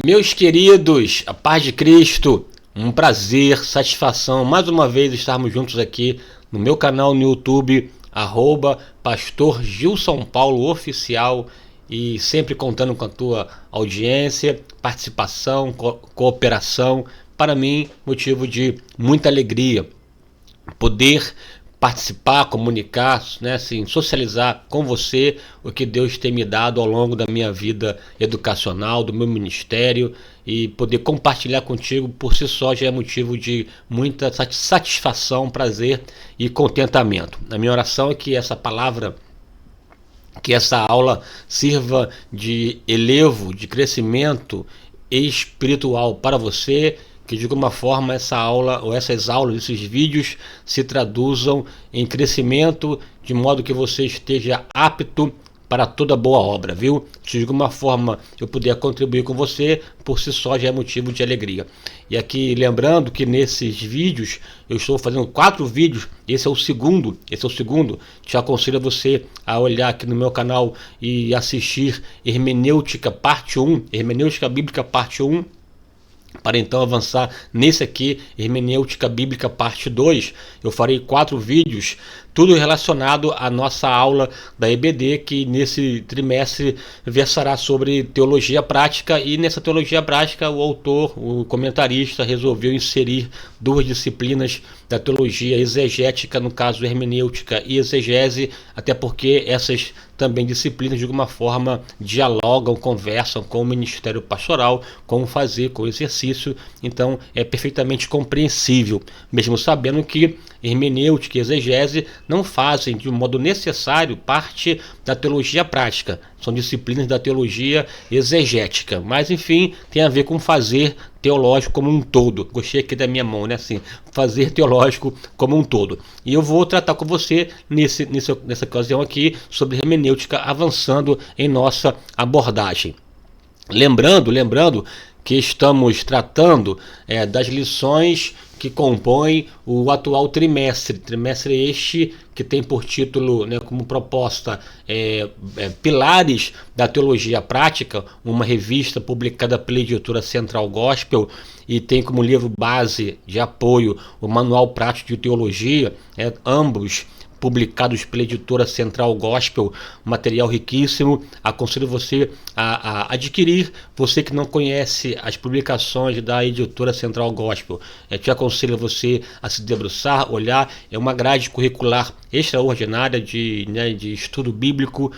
Meus queridos, a paz de Cristo, um prazer, satisfação, mais uma vez estarmos juntos aqui no meu canal no YouTube, Pastor Gilson Paulo Oficial, e sempre contando com a tua audiência, participação, cooperação. Para mim, motivo de muita alegria poder participar, comunicar, né, assim, socializar com você o que Deus tem me dado ao longo da minha vida educacional, do meu ministério, e poder compartilhar contigo por si só já é motivo de muita satisfação, prazer e contentamento. A minha oração é que essa palavra, que essa aula sirva de elevo, de crescimento espiritual para você, que de alguma forma essa aula ou essas aulas, esses vídeos se traduzam em crescimento, de modo que você esteja apto para toda boa obra, viu? Se de alguma forma eu puder contribuir com você, por si só já é motivo de alegria. E aqui lembrando que nesses vídeos, eu estou fazendo 4 vídeos, esse é o segundo, te aconselho a você a olhar aqui no meu canal e assistir Hermenêutica Parte 1, Hermenêutica Bíblica Parte 1, para então avançar nesse aqui, Hermenêutica Bíblica Parte 2. Eu farei 4 vídeos, tudo relacionado à nossa aula da EBD, que nesse trimestre versará sobre teologia prática, e nessa teologia prática o autor, o comentarista, resolveu inserir 2 disciplinas da teologia exegética, no caso hermenêutica e exegese, até porque essas também disciplinas de alguma forma dialogam, conversam com o ministério pastoral, como fazer com o exercício. Então é perfeitamente compreensível, mesmo sabendo que hermenêutica e exegese não fazem de um modo necessário parte da teologia prática, são disciplinas da teologia exegética, mas enfim, tem a ver com fazer teológico como um todo. Gostei aqui da minha mão, né? Assim, fazer teológico como um todo. E eu vou tratar com você nessa ocasião aqui sobre hermenêutica, avançando em nossa abordagem. Lembrando que estamos tratando das lições que compõem o atual trimestre este que tem por título, né, como proposta, Pilares da Teologia Prática, uma revista publicada pela editora Central Gospel, e tem como livro base de apoio o Manual Prático de Teologia, ambos publicados pela editora Central Gospel, material riquíssimo. Aconselho você a adquirir. Você que não conhece as publicações da editora Central Gospel, te aconselho você a se debruçar, olhar. É uma grade curricular extraordinária de estudo bíblico,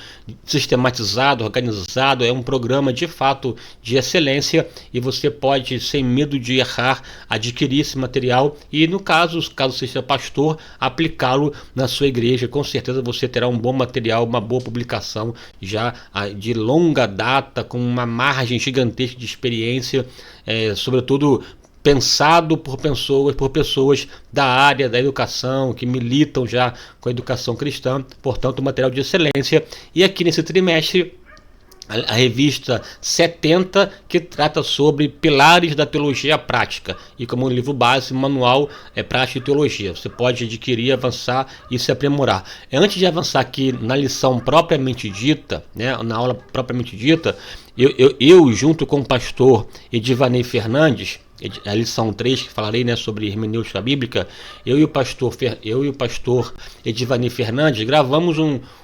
sistematizado, organizado. É um programa de fato de excelência, e você pode, sem medo de errar, adquirir esse material e, no caso seja pastor, aplicá-lo na sua igreja. Com certeza você terá um bom material, uma boa publicação já de longa data, com uma margem gigantesca de experiência, sobretudo pensado por pessoas da área da educação, que militam já com a educação cristã, portanto material de excelência. E aqui nesse trimestre, a revista 70, que trata sobre pilares da teologia prática, e como livro base, manual prática de teologia. Você pode adquirir, avançar e se aprimorar. Antes de avançar aqui na lição propriamente dita, né, na aula propriamente dita, eu junto com o pastor Edivanei Fernandes, a lição 3, que falarei, né, sobre hermenêutica bíblica, eu e o pastor Edivanei Fernandes gravamos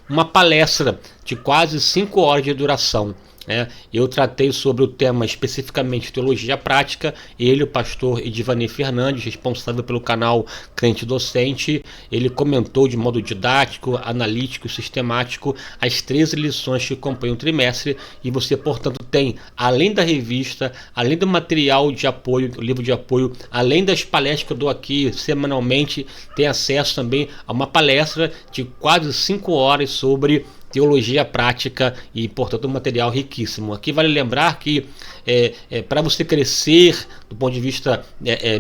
uma palestra de quase 5 horas de duração. Eu tratei sobre o tema especificamente teologia prática. Ele, o pastor Edivanei Fernandes, responsável pelo canal Crente Docente, ele comentou de modo didático, analítico, sistemático as 13 lições que compõem o trimestre, e você, portanto, tem, além da revista, além do material de apoio, o livro de apoio, além das palestras que eu dou aqui semanalmente, tem acesso também a uma palestra de quase 5 horas sobre teologia prática, e portanto um material riquíssimo. Aqui vale lembrar que para você crescer do ponto de vista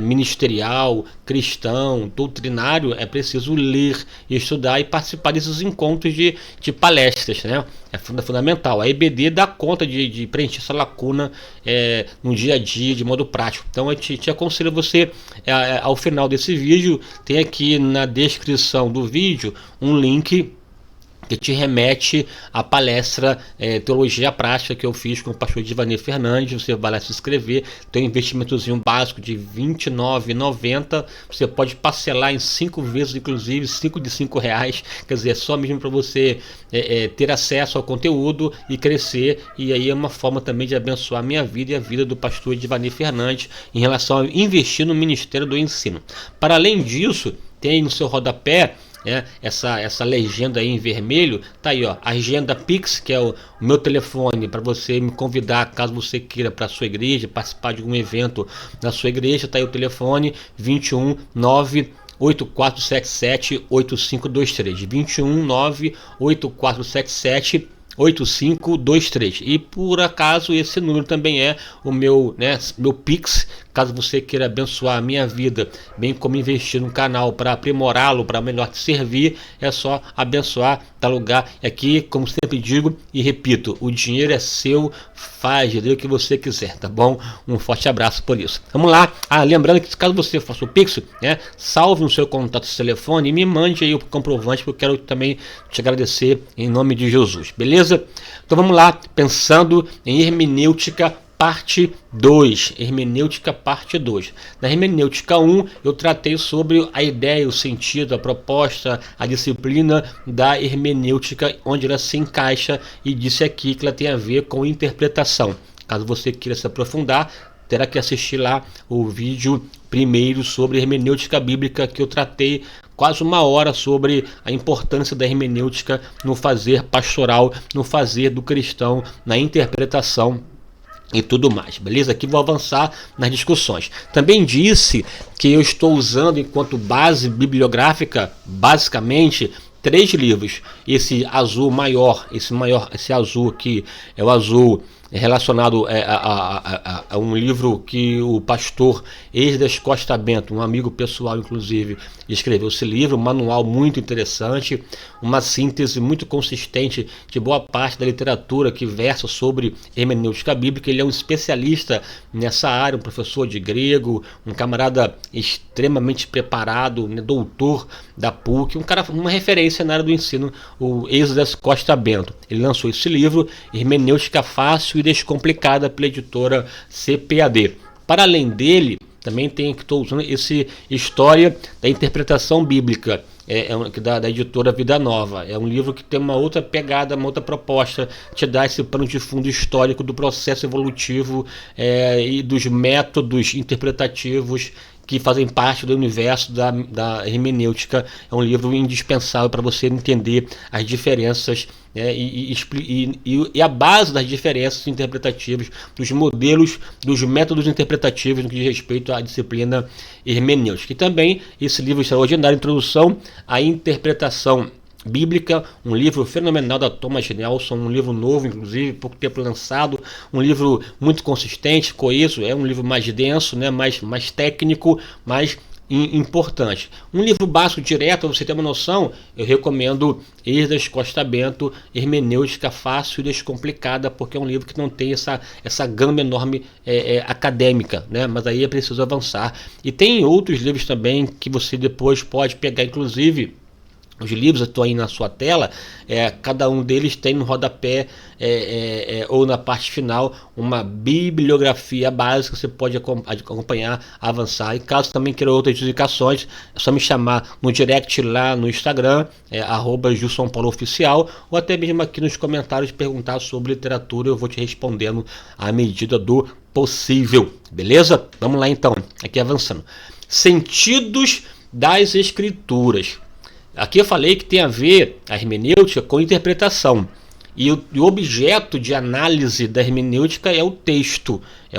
ministerial, cristão, doutrinário, é preciso ler, estudar e participar desses encontros de palestras, né? É fundamental. A EBD dá conta de preencher essa lacuna no dia a dia, de modo prático. Então eu te aconselho você, ao final desse vídeo, tem aqui na descrição do vídeo um link que te remete à palestra Teologia Prática que eu fiz com o pastor Divanir Fernandes. Você vai lá se inscrever, tem um investimentozinho básico de R$ 29,90, você pode parcelar em 5 vezes, inclusive 5 de R$ 5, quer dizer, é só mesmo para você ter acesso ao conteúdo e crescer, e aí é uma forma também de abençoar a minha vida e a vida do pastor Divanir Fernandes em relação a investir no Ministério do Ensino. Para além disso, tem no seu rodapé essa legenda aí em vermelho, tá aí, ó, agenda Pix, que é o meu telefone para você me convidar caso você queira para sua igreja, participar de algum evento na sua igreja. Tá aí o telefone 21 9 8477 8523, 21 9 8477 8523. E por acaso esse número também é o meu Pix, caso você queira abençoar a minha vida, bem como investir no canal para aprimorá-lo, para melhor te servir, é só abençoar, tá lugar aqui, como sempre digo e repito, o dinheiro é seu, faz dele o que você quiser, tá bom? Um forte abraço por isso. Vamos lá. Lembrando que caso você faça o Pix, salve no seu contato esse telefone e me mande aí o comprovante, porque eu quero também te agradecer em nome de Jesus, beleza? Então vamos lá, pensando em hermenêutica parte 2, hermenêutica parte 2. Na hermenêutica 1 eu tratei sobre a ideia, o sentido, a proposta, a disciplina da hermenêutica, onde ela se encaixa, e disse aqui que ela tem a ver com interpretação. Caso você queira se aprofundar, terá que assistir lá o vídeo primeiro sobre hermenêutica bíblica, que eu tratei quase 1 hora sobre a importância da hermenêutica no fazer pastoral, no fazer do cristão, na interpretação e tudo mais, beleza? Aqui vou avançar nas discussões. Também disse que eu estou usando enquanto base bibliográfica, basicamente, 3 livros. Esse azul maior, esse azul aqui é o azul relacionado a um livro que o pastor Esdras Costa Bento, um amigo pessoal inclusive, escreveu esse livro, um manual muito interessante, uma síntese muito consistente de boa parte da literatura que versa sobre hermenêutica bíblica. Ele é um especialista nessa área, um professor de grego, um camarada extremamente preparado, doutor da PUC, uma referência na área do ensino, o Esdras Costa Bento. Ele lançou esse livro, Hermenêutica Fácil e Descomplicada, pela editora CPAD. Para além dele, também estou usando esse História da Interpretação Bíblica, da editora Vida Nova. É um livro que tem uma outra pegada, uma outra proposta, te dá esse pano de fundo histórico do processo evolutivo e dos métodos interpretativos que fazem parte do universo da hermenêutica. É um livro indispensável para você entender as diferenças e a base das diferenças interpretativas, dos modelos, dos métodos interpretativos no que diz respeito à disciplina hermenêutica. E também esse livro extraordinário, Introdução à Interpretação Bíblica, um livro fenomenal da Thomas Nelson, um livro novo, inclusive, pouco tempo lançado, um livro muito consistente, coeso, é um livro mais denso, mais técnico, mais importante. Um livro básico direto, para você ter uma noção, eu recomendo Esdras Costa Bento, Hermenêutica Fácil e Descomplicada, porque é um livro que não tem essa gama enorme acadêmica, mas aí é preciso avançar. E tem outros livros também que você depois pode pegar, inclusive os livros estão aí na sua tela, cada um deles tem no rodapé ou na parte final uma bibliografia básica que você pode acompanhar, avançar. E caso também queira outras indicações, é só me chamar no direct lá no Instagram, @GilsonPauloOficial, ou até mesmo aqui nos comentários perguntar sobre literatura, eu vou te respondendo à medida do possível, beleza? Vamos lá então, aqui avançando. Sentidos das Escrituras. Aqui eu falei que tem a ver a hermenêutica com interpretação. E o objeto de análise da hermenêutica é o texto, é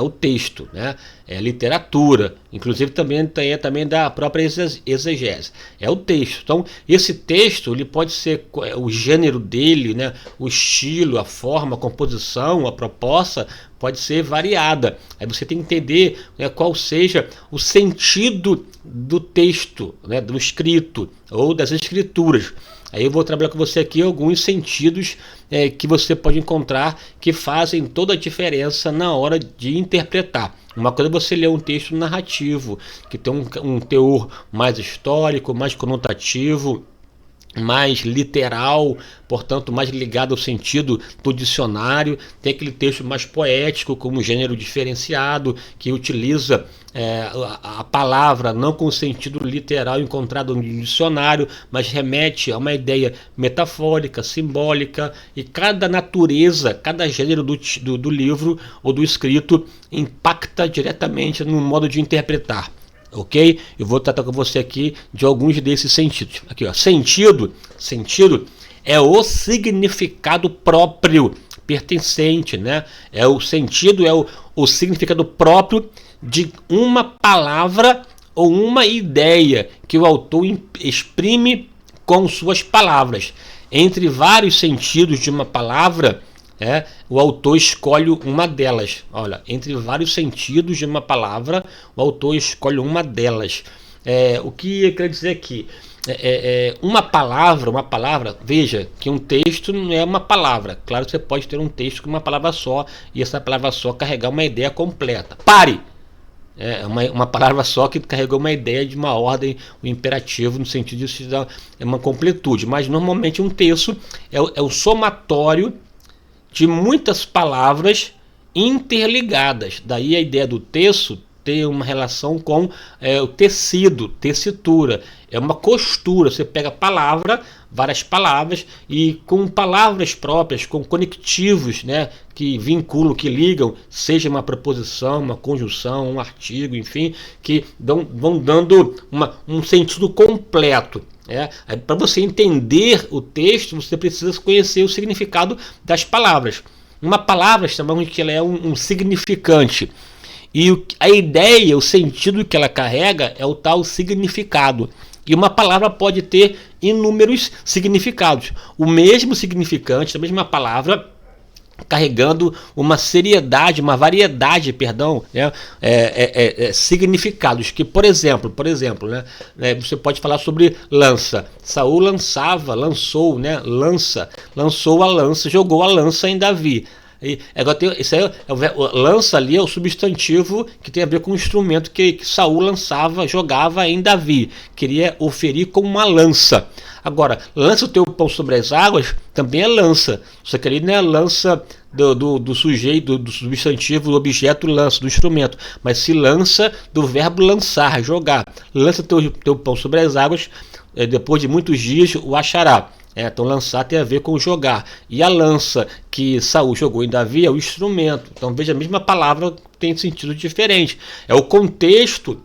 a literatura, inclusive também da própria exegese, é o texto. Então, esse texto ele pode ser o gênero dele, o estilo, a forma, a composição, a proposta pode ser variada. Aí você tem que entender qual seja o sentido do texto, do escrito ou das escrituras. Aí eu vou trabalhar com você aqui alguns sentidos que você pode encontrar que fazem toda a diferença na hora de interpretar. Uma coisa é você ler um texto narrativo, que tem um teor mais histórico, mais conotativo, mais literal, portanto mais ligado ao sentido do dicionário. Tem aquele texto mais poético, como gênero diferenciado, que utiliza a palavra não com o sentido literal encontrado no dicionário, mas remete a uma ideia metafórica, simbólica, e cada natureza, cada gênero do livro ou do escrito impacta diretamente no modo de interpretar. Ok? Eu vou tratar com você aqui de alguns desses sentidos. Aqui, ó, sentido é o significado próprio, pertencente, né? O sentido é o significado próprio de uma palavra ou uma ideia que o autor exprime com suas palavras. Entre vários sentidos de uma palavra, o autor escolhe uma delas. Olha, entre vários sentidos de uma palavra, o autor escolhe uma delas. O que eu quero dizer aqui? Uma palavra, veja que um texto não é uma palavra. Claro que você pode ter um texto com uma palavra só, e essa palavra só carregar uma ideia completa. Pare! Uma palavra só que carregou uma ideia de uma ordem, um imperativo, no sentido de dar uma completude. Mas normalmente um texto é o somatório de muitas palavras interligadas. Daí a ideia do texto ter uma relação com o tecido, tessitura. É uma costura. Você pega várias palavras, e com palavras próprias, com conectivos, né, que vinculam, que ligam, seja uma preposição, uma conjunção, um artigo, enfim, que vão dando um sentido completo. Para você entender o texto, você precisa conhecer o significado das palavras. Uma palavra, chamamos que ela é um significante. E a ideia, o sentido que ela carrega é o tal significado. E uma palavra pode ter inúmeros significados. O mesmo significante, a mesma palavra, carregando uma variedade, significados. Que, por exemplo, você pode falar sobre lança. Saul lançou a lança, jogou a lança em Davi. Lança ali é o substantivo que tem a ver com o instrumento que Saul jogava em Davi. Queria o ferir com uma lança. Agora, lança o teu pão sobre as águas também é lança. Só que ali não é lança do sujeito, do substantivo, do objeto lança, do instrumento. Mas se lança do verbo lançar, jogar. Lança teu pão sobre as águas, depois de muitos dias o achará. Então lançar tem a ver com jogar. E a lança que Saul jogou em Davi é o instrumento. Então veja, a mesma palavra tem sentido diferente. É o contexto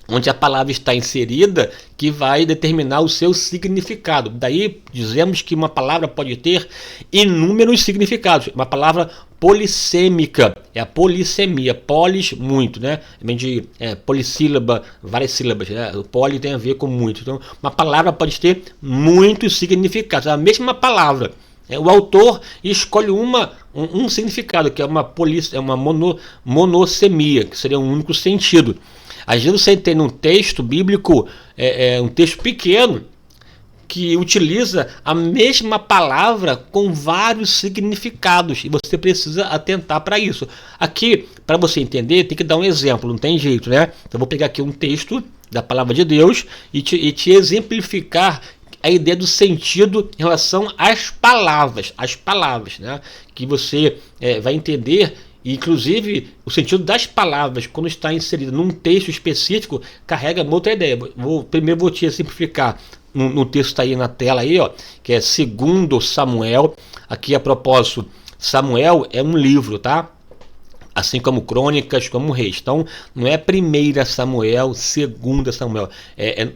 onde a palavra está inserida que vai determinar o seu significado. Daí dizemos que uma palavra pode ter inúmeros significados. Uma palavra polissêmica é a polissemia. Polis, muito, né? Vem de polissílaba, várias sílabas, né? O poli tem a ver com muito. Então, uma palavra pode ter muitos significados. A mesma palavra. O autor escolhe um significado, que é uma monossemia, que seria um único sentido. Às vezes você tem um texto bíblico, um texto pequeno, que utiliza a mesma palavra com vários significados, e você precisa atentar para isso. Aqui, para você entender, tem que dar um exemplo, não tem jeito, né? Então, eu vou pegar aqui um texto da palavra de Deus e te exemplificar a ideia do sentido em relação às palavras, né? Que você vai entender. Inclusive, o sentido das palavras, quando está inserido num texto específico, carrega uma outra ideia. Primeiro vou te exemplificar no texto que está aí na tela, aí, ó, que é 2 Samuel. Aqui, a propósito, Samuel é um livro, tá? Assim como Crônicas, como Reis. Então, não é 1 Samuel, 2 Samuel.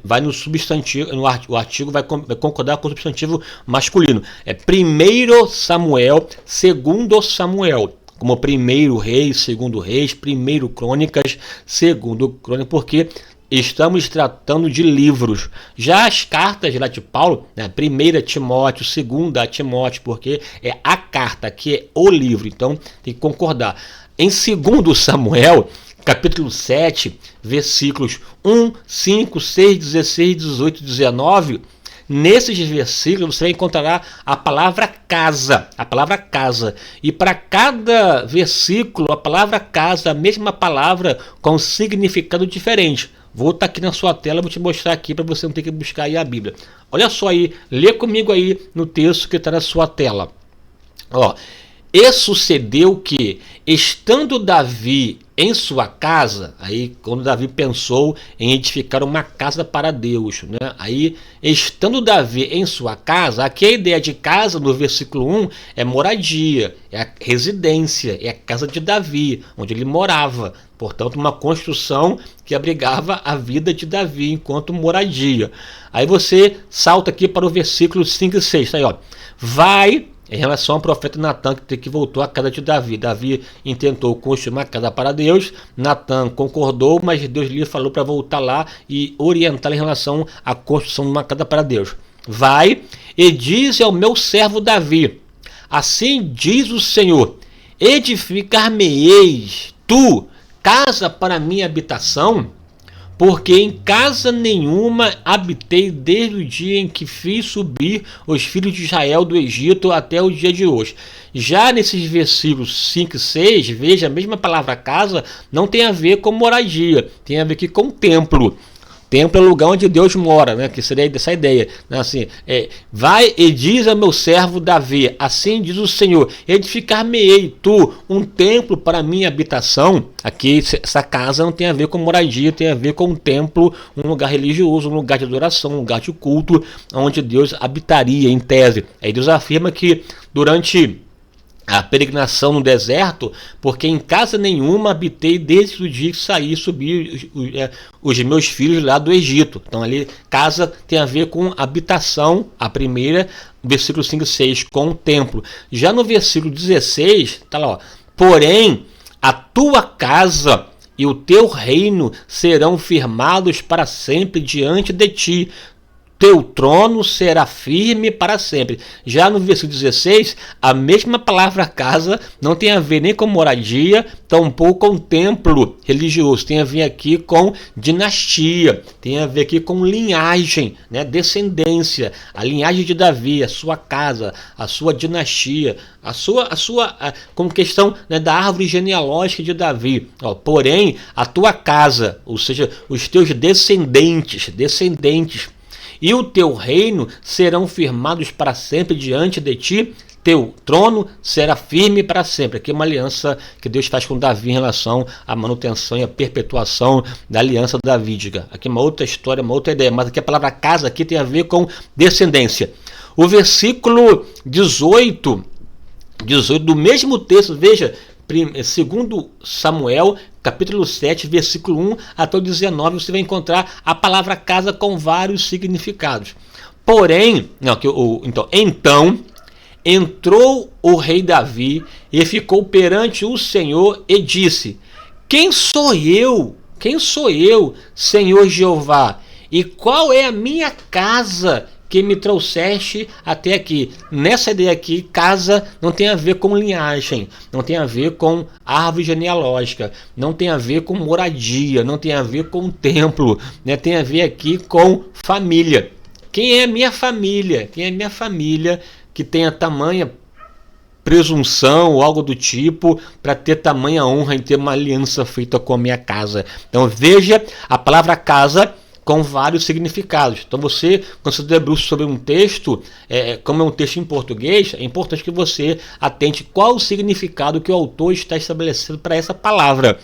Vai no substantivo, o artigo vai concordar com o substantivo masculino. É 1 Samuel, 2 Samuel. Como 1 Reis, 2 Reis, 1 Crônicas, 2 Crônicas, porque estamos tratando de livros. Já as cartas lá de Paulo, né, 1 Timóteo, 2 Timóteo, porque é a carta, que é o livro, então tem que concordar. Em 2 Samuel, capítulo 7, versículos 1, 5, 6, 16, 18, 19, nesses versículos você vai encontrar a palavra casa, e para cada versículo a palavra casa, a mesma palavra com significado diferente. Vou estar aqui na sua tela, vou te mostrar aqui para você não ter que buscar aí a Bíblia. Olha só aí, lê comigo aí no texto que está na sua tela. Ó, e sucedeu que, estando Davi em sua casa, aí quando Davi pensou em edificar uma casa para Deus, né? Aí, estando Davi em sua casa, aqui a ideia de casa no versículo 1 é moradia, é a residência, é a casa de Davi, onde ele morava. Portanto, uma construção que abrigava a vida de Davi enquanto moradia. Aí você salta aqui para o versículo 5 e 6, tá aí, ó. Vai, em relação ao profeta Natan, que voltou à casa de Davi. Davi intentou construir uma casa para Deus, Natan concordou, mas Deus lhe falou para voltar lá e orientar em relação à construção de uma casa para Deus. Vai e diz ao meu servo Davi, assim diz o Senhor, edificar-me-eis tu casa para minha habitação, porque em casa nenhuma habitei desde o dia em que fiz subir os filhos de Israel do Egito até o dia de hoje. Já nesses versículos 5 e 6, veja, a mesma palavra casa não tem a ver com moradia, tem a ver aqui com templo. Templo é o lugar onde Deus mora, né? Que seria dessa ideia, né? Assim, vai e diz ao meu servo Davi, assim diz o Senhor, edificar-me-ei tu um templo para minha habitação. Aqui essa casa não tem a ver com moradia, tem a ver com um templo, um lugar religioso, um lugar de adoração, um lugar de culto, onde Deus habitaria em tese. Aí Deus afirma que durante a peregrinação no deserto, porque em casa nenhuma habitei desde o dia que saí e subi os meus filhos lá do Egito. Então ali casa tem a ver com habitação, a primeira, versículo 5 e 6, com o templo. Já no versículo 16, tá lá, ó, porém a tua casa e o teu reino serão firmados para sempre diante de ti, teu trono será firme para sempre. Já no versículo 16, a mesma palavra casa não tem a ver nem com moradia, tampouco com templo religioso. Tem a ver aqui com dinastia, tem a ver aqui com linhagem, né? Descendência, a linhagem de Davi, a sua casa, a sua dinastia, como questão, né, da árvore genealógica de Davi. Ó, porém, a tua casa, ou seja, os teus descendentes, e o teu reino serão firmados para sempre diante de ti, teu trono será firme para sempre. Aqui é uma aliança que Deus faz com Davi em relação à manutenção e à perpetuação da aliança davídica. Aqui é uma outra história, uma outra ideia, mas aqui a palavra casa aqui tem a ver com descendência. O versículo 18 do mesmo texto, veja, segundo Samuel, capítulo 7, versículo 1 até o 19, você vai encontrar a palavra casa com vários significados. Porém, então entrou o rei Davi e ficou perante o Senhor e disse, quem sou eu, Senhor Jeová, e qual é a minha casa que me trouxeste até aqui? Nessa ideia aqui, casa não tem a ver com linhagem, não tem a ver com árvore genealógica, não tem a ver com moradia, não tem a ver com templo, né? Tem a ver aqui com família. Quem é a minha família? Quem é a minha família que tenha tamanha presunção ou algo do tipo para ter tamanha honra em ter uma aliança feita com a minha casa? Então veja a palavra casa com vários significados. Então você, quando você debruça sobre um texto, como é um texto em português, é importante que você atente qual o significado que o autor está estabelecendo para essa palavra.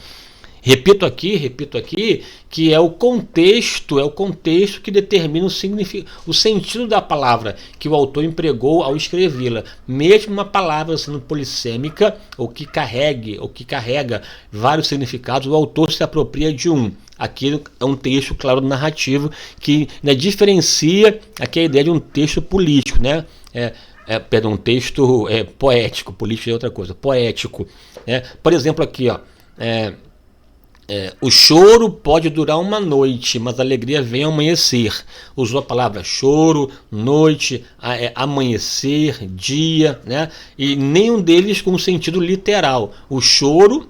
Repito aqui, que é o contexto que determina o sentido da palavra que o autor empregou ao escrevê-la. Mesmo uma palavra sendo polissêmica, ou que carrega vários significados, o autor se apropria de um. Aqui é um texto, claro, narrativo, que, né, diferencia aqui a ideia de um texto político, né? Um texto poético, político é outra coisa, poético. Né? Por exemplo, aqui, ó, o choro pode durar uma noite, mas a alegria vem ao amanhecer. Usou a palavra choro, noite, amanhecer, dia, né? E nenhum deles com sentido literal. O choro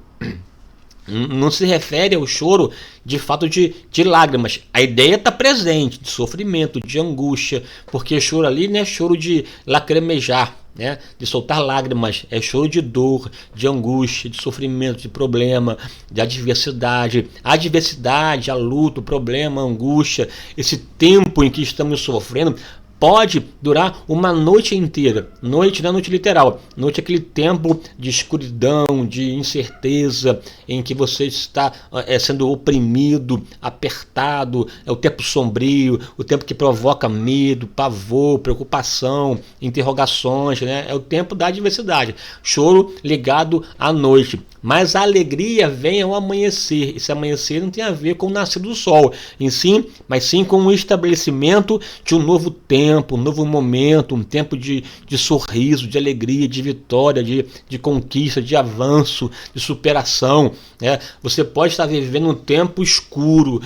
Não se refere ao choro de fato de lágrimas. A ideia está presente, de sofrimento, de angústia, porque choro ali não é choro de lacrimejar, né? De soltar lágrimas, é choro de dor, de angústia, de sofrimento, de problema, de adversidade. A adversidade, a luta, o problema, a angústia, esse tempo em que estamos sofrendo, pode durar uma noite inteira. Noite não é noite literal. Noite é aquele tempo de escuridão, de incerteza, em que você está sendo oprimido, apertado. É o tempo sombrio, o tempo que provoca medo, pavor, preocupação, interrogações, né? É o tempo da adversidade. Choro ligado à noite. Mas a alegria vem ao amanhecer. Esse amanhecer não tem a ver com o nascer do sol em si, mas sim com o estabelecimento de um novo tempo, um novo momento, um tempo de sorriso, de alegria, de vitória, de conquista, de avanço, de superação. Né? Você pode estar vivendo um tempo escuro,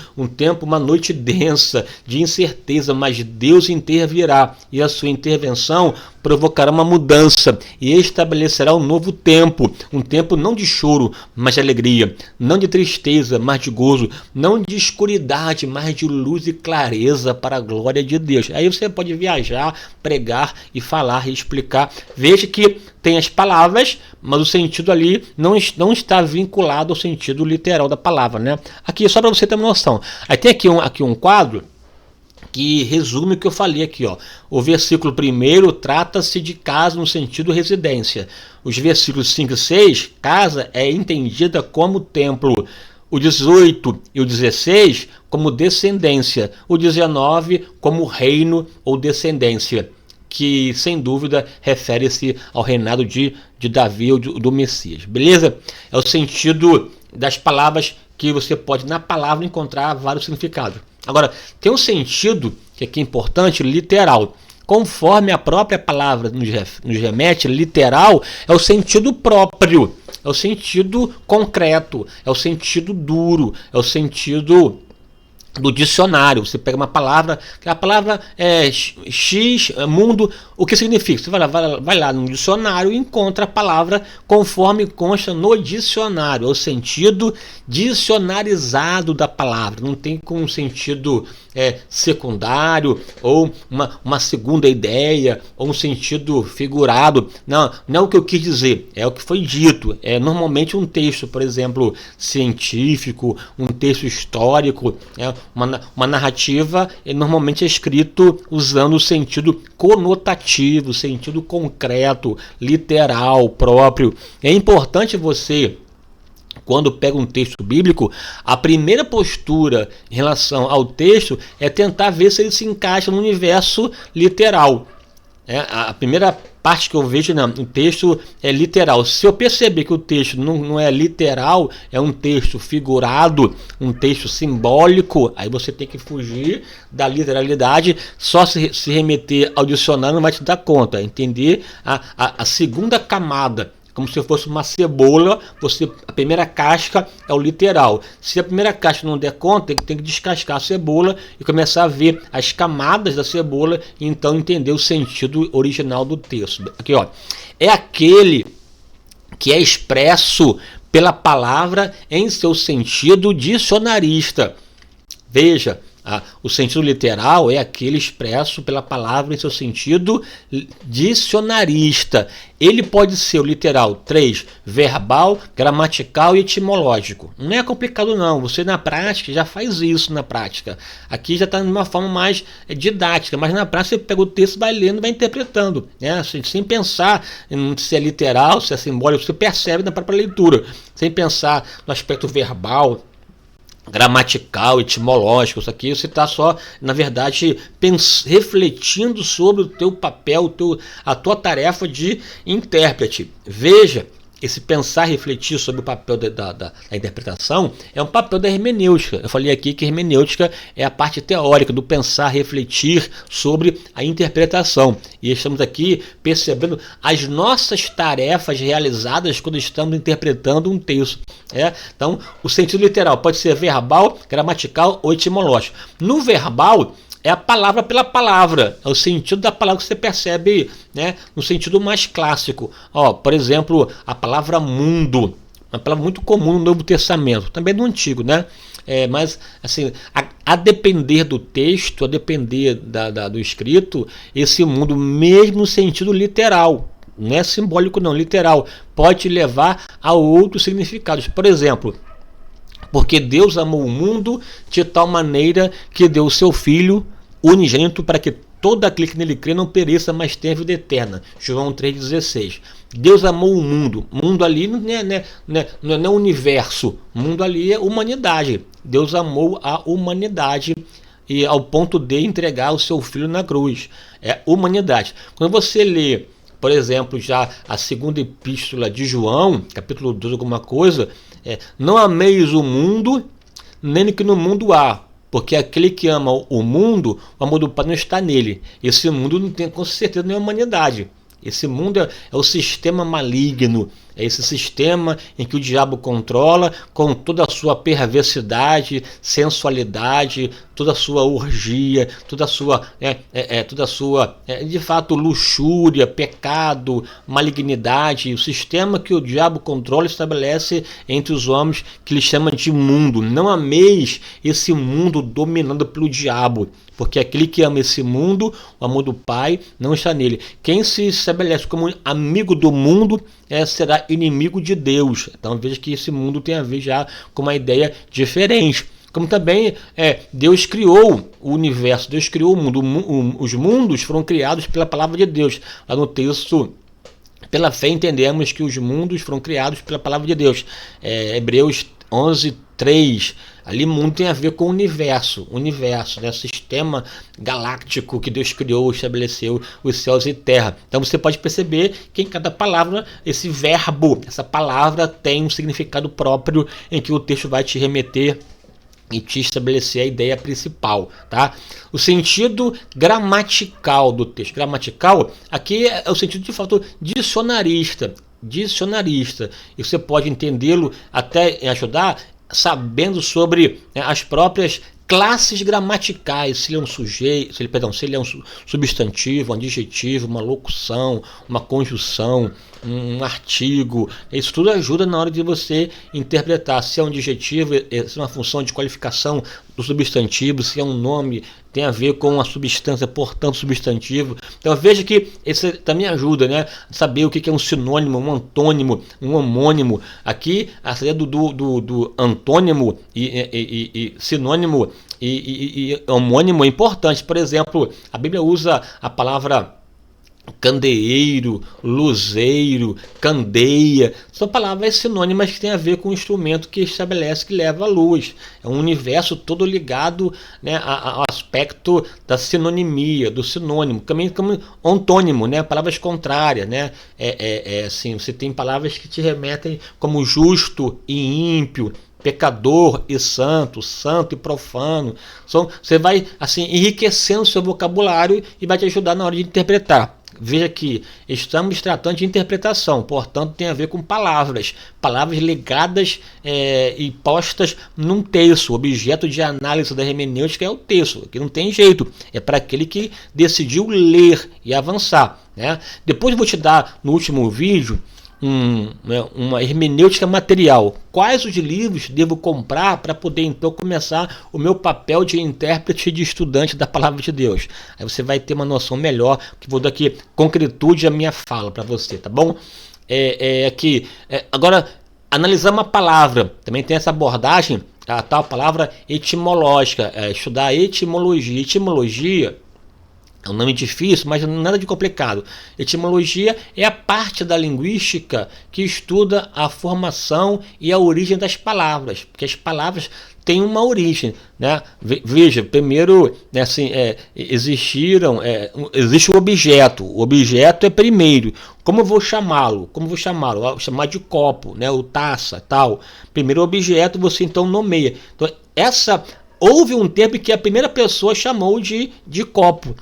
uma noite densa, de incerteza, mas Deus intervirá e a sua intervenção provocará uma mudança e estabelecerá um novo tempo, um tempo não de choro, mas de alegria, não de tristeza, mas de gozo, não de escuridade, mas de luz e clareza para a glória de Deus. Aí você pode viajar, pregar e falar e explicar. Veja que tem as palavras, mas o sentido ali não está vinculado ao sentido literal da palavra, né? Aqui, só para você ter uma noção. Aí tem aqui um quadro que resume o que eu falei aqui, ó. O versículo 1 trata-se de casa no sentido residência. Os versículos 5 e 6, casa é entendida como templo. O 18 e o 16 como descendência. O 19 como reino ou descendência, que sem dúvida refere-se ao reinado de Davi ou do Messias. Beleza? É o sentido das palavras que você pode na palavra encontrar vários significados. Agora, tem um sentido, que aqui é importante, literal. Conforme a própria palavra nos remete, literal é o sentido próprio, é o sentido concreto, é o sentido duro, é o sentido do dicionário. Você pega uma palavra, que a palavra é X, mundo, o que significa? Você vai lá no dicionário e encontra a palavra conforme consta no dicionário, é o sentido dicionarizado da palavra, não tem com um sentido secundário ou uma segunda ideia ou um sentido figurado. Não é o que eu quis dizer, é o que foi dito. É normalmente um texto, por exemplo, científico, um texto histórico, uma narrativa normalmente é escrito usando o sentido conotativo, sentido concreto, literal, próprio. É importante você, quando pega um texto bíblico, a primeira postura em relação ao texto é tentar ver se ele se encaixa no universo literal. A primeira parte que eu vejo, o texto é literal. Se eu perceber que o texto não é literal, é um texto figurado, um texto simbólico, aí você tem que fugir da literalidade, só se remeter ao dicionário não vai te dar conta. Entender a segunda camada, como se fosse uma cebola, a primeira casca é o literal. Se a primeira casca não der conta, tem que descascar a cebola e começar a ver as camadas da cebola e então entender o sentido original do texto. Aqui, ó, é aquele que é expresso pela palavra em seu sentido dicionarista. Veja, o sentido literal é aquele expresso pela palavra em seu sentido dicionarista. Ele pode ser o literal 3, verbal, gramatical e etimológico. Não é complicado não, você na prática já faz isso na prática. Aqui já está de uma forma mais didática, mas na prática você pega o texto, vai lendo, vai interpretando, né? Sem pensar se é literal, se é simbólico, você percebe na própria leitura, sem pensar no aspecto verbal, gramatical, etimológico. Isso aqui você está só, na verdade, refletindo sobre o teu papel, a tua tarefa de intérprete. Veja, esse pensar, refletir sobre o papel da interpretação é um papel da hermenêutica. Eu falei aqui que a hermenêutica é a parte teórica do pensar, refletir sobre a interpretação. E estamos aqui percebendo as nossas tarefas realizadas quando estamos interpretando um texto. Então, o sentido literal pode ser verbal, gramatical ou etimológico. No verbal, é a palavra pela palavra, é o sentido da palavra que você percebe, né, no sentido mais clássico. Por exemplo, a palavra mundo uma palavra muito comum no Novo Testamento, também no Antigo, né? Mas, assim, a depender do texto, a depender do escrito, esse mundo, mesmo no sentido literal, não é simbólico não, literal, pode te levar a outros significados. Por exemplo, porque Deus amou o mundo de tal maneira que deu o seu Filho unigênito para que todo aquele que nele crê não pereça, mas tenha vida eterna. João 3,16. Deus amou o mundo. Mundo ali não é universo. Mundo ali é humanidade. Deus amou a humanidade e ao ponto de entregar o seu Filho na cruz. É humanidade. Quando você lê, por exemplo, já a segunda epístola de João, capítulo 2, alguma coisa, não ameis o mundo, nem o que no mundo há. Porque aquele que ama o mundo, o amor do Pai não está nele. Esse mundo não tem, com certeza, nem a humanidade. Esse mundo é o sistema maligno, é esse sistema em que o diabo controla com toda a sua perversidade, sensualidade, toda a sua orgia, toda a sua, de fato, luxúria, pecado, malignidade, o sistema que o diabo controla e estabelece entre os homens, que ele chama de mundo. Não ameis esse mundo dominado pelo diabo, porque aquele que ama esse mundo, o amor do Pai não está nele. Quem se estabelece como amigo do mundo será inimigo de Deus. Então veja que esse mundo tem a ver já com uma ideia diferente. Como também Deus criou o universo, Deus criou o mundo. Os mundos foram criados pela palavra de Deus. Lá no texto, pela fé entendemos que os mundos foram criados pela palavra de Deus. Hebreus 11:3. Ali mundo tem a ver com o universo, né? Sistema galáctico que Deus criou, estabeleceu os céus e terra. Então você pode perceber que em cada palavra, esse verbo, essa palavra tem um significado próprio em que o texto vai te remeter e te estabelecer a ideia principal, tá? O sentido gramatical do texto. Gramatical, aqui é o sentido de fato dicionarista. E você pode entendê-lo até ajudar sabendo sobre as próprias classes gramaticais, se ele é um sujeito, se ele é um substantivo, um adjetivo, uma locução, uma conjunção, um artigo. Isso tudo ajuda na hora de você interpretar se é um adjetivo, se é uma função de qualificação do substantivo, se é um nome, tem a ver com a substância, portanto substantivo. Então veja que isso também ajuda, né? Saber o que é um sinônimo, um antônimo, um homônimo. Aqui a saída do antônimo e sinônimo e homônimo é importante. Por exemplo, a Bíblia usa a palavra candeeiro, luzeiro, candeia, são palavras sinônimas que têm a ver com o instrumento que estabelece, que leva a luz. É um universo todo ligado, né, ao aspecto da sinonimia, do sinônimo, também como antônimo, né, palavras contrárias, né, assim, você tem palavras que te remetem como justo e ímpio, pecador e santo, santo e profano. Você vai assim enriquecendo seu vocabulário e vai te ajudar na hora de interpretar. Veja que estamos tratando de interpretação, portanto tem a ver com palavras ligadas e postas num texto. O objeto de análise da hermenêutica é o texto, que não tem jeito, é para aquele que decidiu ler e avançar, né? Depois eu vou te dar no último vídeo uma hermenêutica material. Quais os livros devo comprar para poder então começar o meu papel de intérprete e de estudante da palavra de Deus? Aí você vai ter uma noção melhor, que vou dar aqui concretude a minha fala para você, tá bom? Agora, analisar uma palavra, também tem essa abordagem, a tal palavra etimológica, estudar a etimologia. Etimologia é um nome difícil, mas nada de complicado. Etimologia é a parte da linguística que estuda a formação e a origem das palavras, porque as palavras têm uma origem, né? Veja, primeiro, né, assim, existe o objeto. O objeto é primeiro. Como eu vou chamá-lo? Vou chamar de copo, né? O taça, tal. Primeiro objeto, você então nomeia. Então, houve um tempo que a primeira pessoa chamou de copo.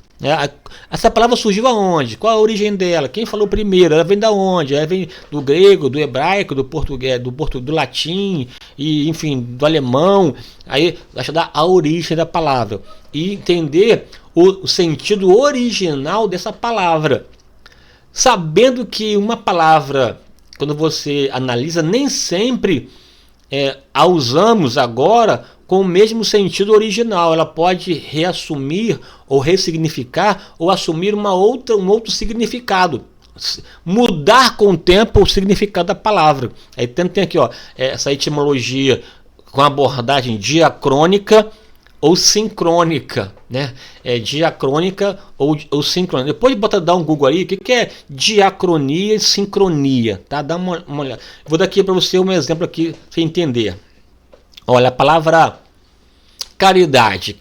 Essa palavra surgiu aonde? Qual a origem dela? Quem falou primeiro? Ela vem da onde? Ela vem do grego, do hebraico, do português, do latim, e enfim, do alemão. Aí vai dar a origem da palavra e entender o sentido original dessa palavra. Sabendo que uma palavra quando você analisa, nem sempre a usamos agora com o mesmo sentido original. Ela pode reassumir ou ressignificar ou assumir um outro significado. Mudar com o tempo o significado da palavra. Aí tem aqui essa etimologia com abordagem diacrônica ou sincrônica, né? Diacrônica ou sincrônica. Depois dá um Google aí, o que é diacronia e sincronia, tá? Dá uma olhada. Vou dar aqui para você um exemplo aqui para você entender. Olha, a palavra caridade.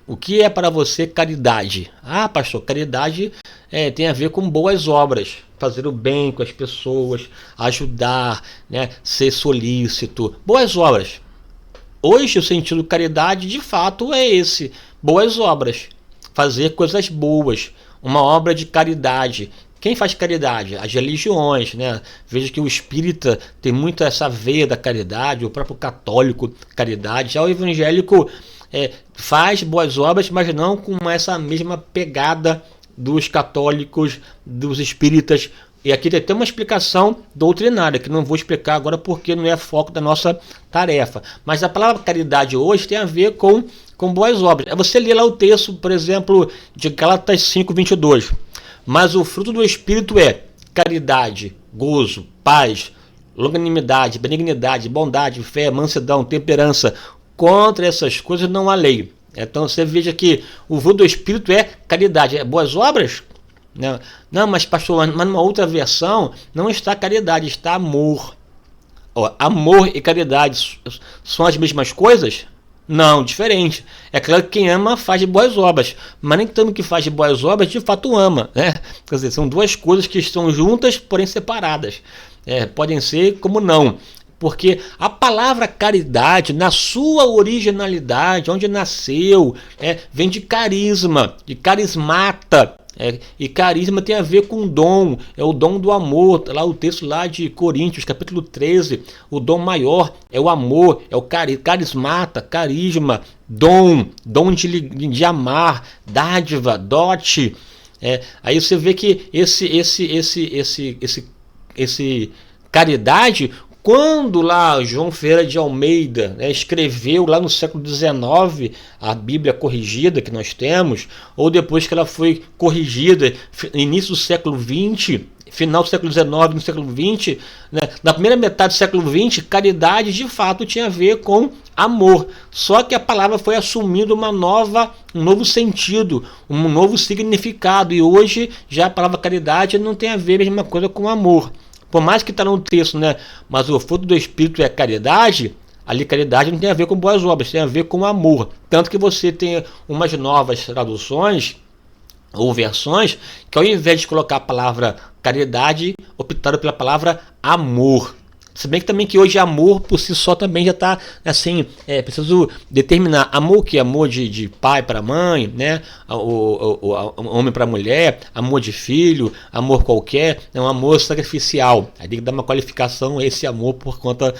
O que é para você caridade? Ah, pastor, caridade tem a ver com boas obras, fazer o bem com as pessoas, ajudar, né? Ser solícito, boas obras. Hoje o sentido de caridade de fato é esse, boas obras, fazer coisas boas, uma obra de caridade. Quem faz caridade? As religiões, né? Veja que o espírita tem muito essa veia da caridade, o próprio católico caridade, já o evangélico faz boas obras, mas não com essa mesma pegada dos católicos, dos espíritas. E aqui tem uma explicação doutrinária, que não vou explicar agora porque não é foco da nossa tarefa. Mas a palavra caridade hoje tem a ver com boas obras. Você lê lá o texto, por exemplo, de Gálatas 5:22. Mas o fruto do Espírito é caridade, gozo, paz, longanimidade, benignidade, bondade, fé, mansidão, temperança. Contra essas coisas não há lei. Então você veja que o fruto do Espírito é caridade. Boas obras? Não, mas pastor, mas numa outra versão não está caridade, está amor. Amor e caridade são as mesmas coisas? Não, diferente. É claro que quem ama faz boas obras, mas nem tanto que faz boas obras de fato ama, né? Quer dizer, são duas coisas que estão juntas, porém separadas. Podem ser como não. Porque a palavra caridade, na sua originalidade, onde nasceu, vem de carisma, de carismata. E carisma tem a ver com dom, é o dom do amor. Lá o texto lá de Coríntios, capítulo 13, o dom maior é o amor, é o carismata, carisma, dom de amar, dádiva, dote. Aí você vê que esse caridade, quando lá João Ferreira de Almeida escreveu lá no século XIX a Bíblia corrigida que nós temos, ou depois que ela foi corrigida, início do século XX, final do século XIX, no século XX, na primeira metade do século XX, caridade de fato tinha a ver com amor. Só que a palavra foi assumindo um novo sentido, um novo significado, e hoje já a palavra caridade não tem a ver a mesma coisa com amor. Por mais que está no texto, mas o fruto do Espírito é caridade, ali caridade não tem a ver com boas obras, tem a ver com amor. Tanto que você tem umas novas traduções ou versões que ao invés de colocar a palavra caridade, optaram pela palavra amor. Se bem que também que hoje amor por si só também já está assim, preciso determinar amor, que é amor de pai para mãe, né? O homem para mulher, amor de filho, amor qualquer, é um amor sacrificial. Aí tem que dar uma qualificação a esse amor por conta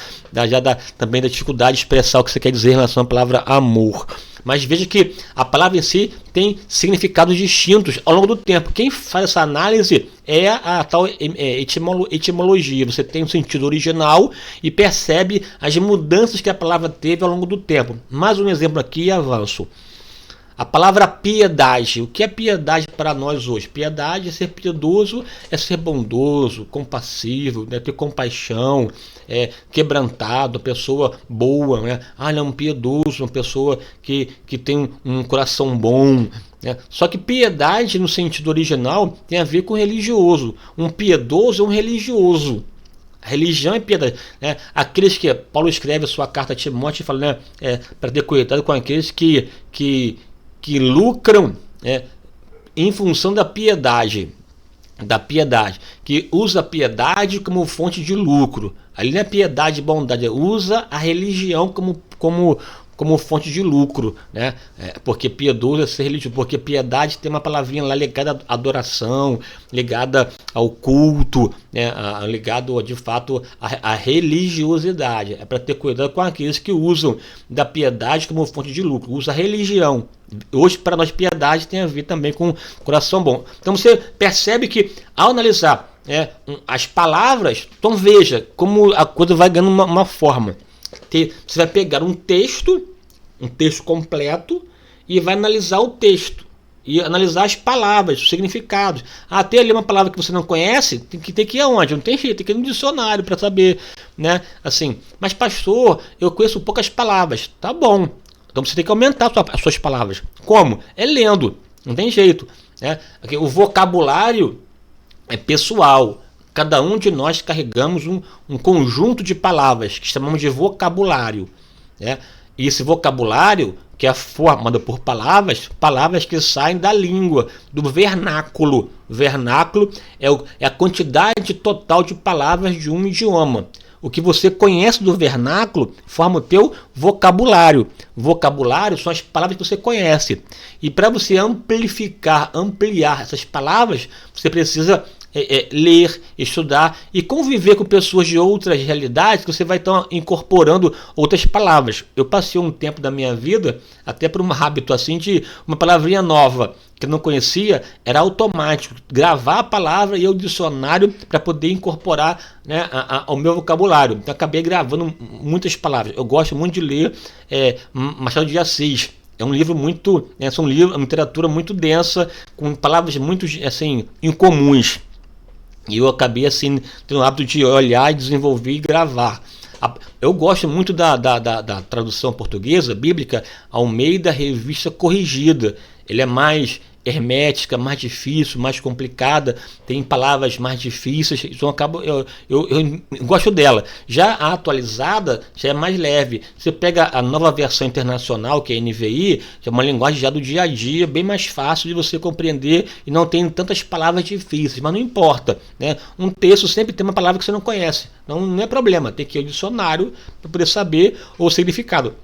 também da dificuldade de expressar o que você quer dizer em relação à palavra amor. Mas veja que a palavra em si tem significados distintos ao longo do tempo. Quem faz essa análise é a tal etimologia. Você tem um sentido original e percebe as mudanças que a palavra teve ao longo do tempo. Mais um exemplo aqui e avanço. A palavra piedade. O que é piedade para nós hoje? Piedade é ser piedoso, é ser bondoso, compassivo, ter compaixão, quebrantado, pessoa boa, né? Ele é um piedoso, uma pessoa que tem um coração bom. Só que piedade, no sentido original, tem a ver com religioso. Um piedoso é um religioso. A religião é piedade. Aqueles que Paulo escreve a sua carta a Timóteo e fala, para ter cuidado com aqueles que lucram em função da piedade, que usa a piedade como fonte de lucro. Ali não é piedade e bondade, usa a religião como fonte de lucro, né? Porque piedoso é ser religioso, porque piedade tem uma palavrinha lá ligada à adoração, ligada ao culto, ligado de fato à religiosidade. É para ter cuidado com aqueles que usam da piedade como fonte de lucro, usa a religião. Hoje, para nós, piedade tem a ver também com coração bom. Então você percebe que ao analisar as palavras. Então veja como a coisa vai ganhando uma forma. Você vai pegar um texto completo, e vai analisar o texto e analisar as palavras, os significados. Tem ali uma palavra que você não conhece, tem que ir aonde? Não tem jeito, tem que ir no dicionário para saber, né? Assim, mas pastor, eu conheço poucas palavras. Tá bom, então você tem que aumentar as suas palavras. Como? É lendo, não tem jeito, né? O vocabulário é pessoal. Cada um de nós carregamos um conjunto de palavras que chamamos de vocabulário, né? E esse vocabulário, que é formado por palavras que saem da língua, do vernáculo. Vernáculo é a quantidade total de palavras de um idioma. O que você conhece do vernáculo forma o teu vocabulário. Vocabulário são as palavras que você conhece. E para você ampliar essas palavras, você precisa ler, estudar e conviver com pessoas de outras realidades, que você vai estar incorporando outras palavras. Eu passei um tempo da minha vida, até por um hábito assim, de uma palavrinha nova que eu não conhecia, era automático, gravar a palavra e o dicionário para poder incorporar, né, ao meu vocabulário. Então acabei gravando muitas palavras. Eu gosto muito de ler Machado de Assis. É um livro muito, uma literatura muito densa, com palavras muito assim incomuns. E eu acabei assim tendo o hábito de olhar, desenvolver e gravar. Eu gosto muito da tradução portuguesa, bíblica, Almeida Revista Corrigida. Ele é mais hermética, mais difícil, mais complicada, tem palavras mais difíceis, então eu gosto dela. Já a atualizada já é mais leve. Você pega a nova versão internacional, que é a NVI, que é uma linguagem já do dia a dia, bem mais fácil de você compreender e não tem tantas palavras difíceis, mas não importa, né? Um texto sempre tem uma palavra que você não conhece, não é problema, tem que ir ao dicionário para poder saber o significado.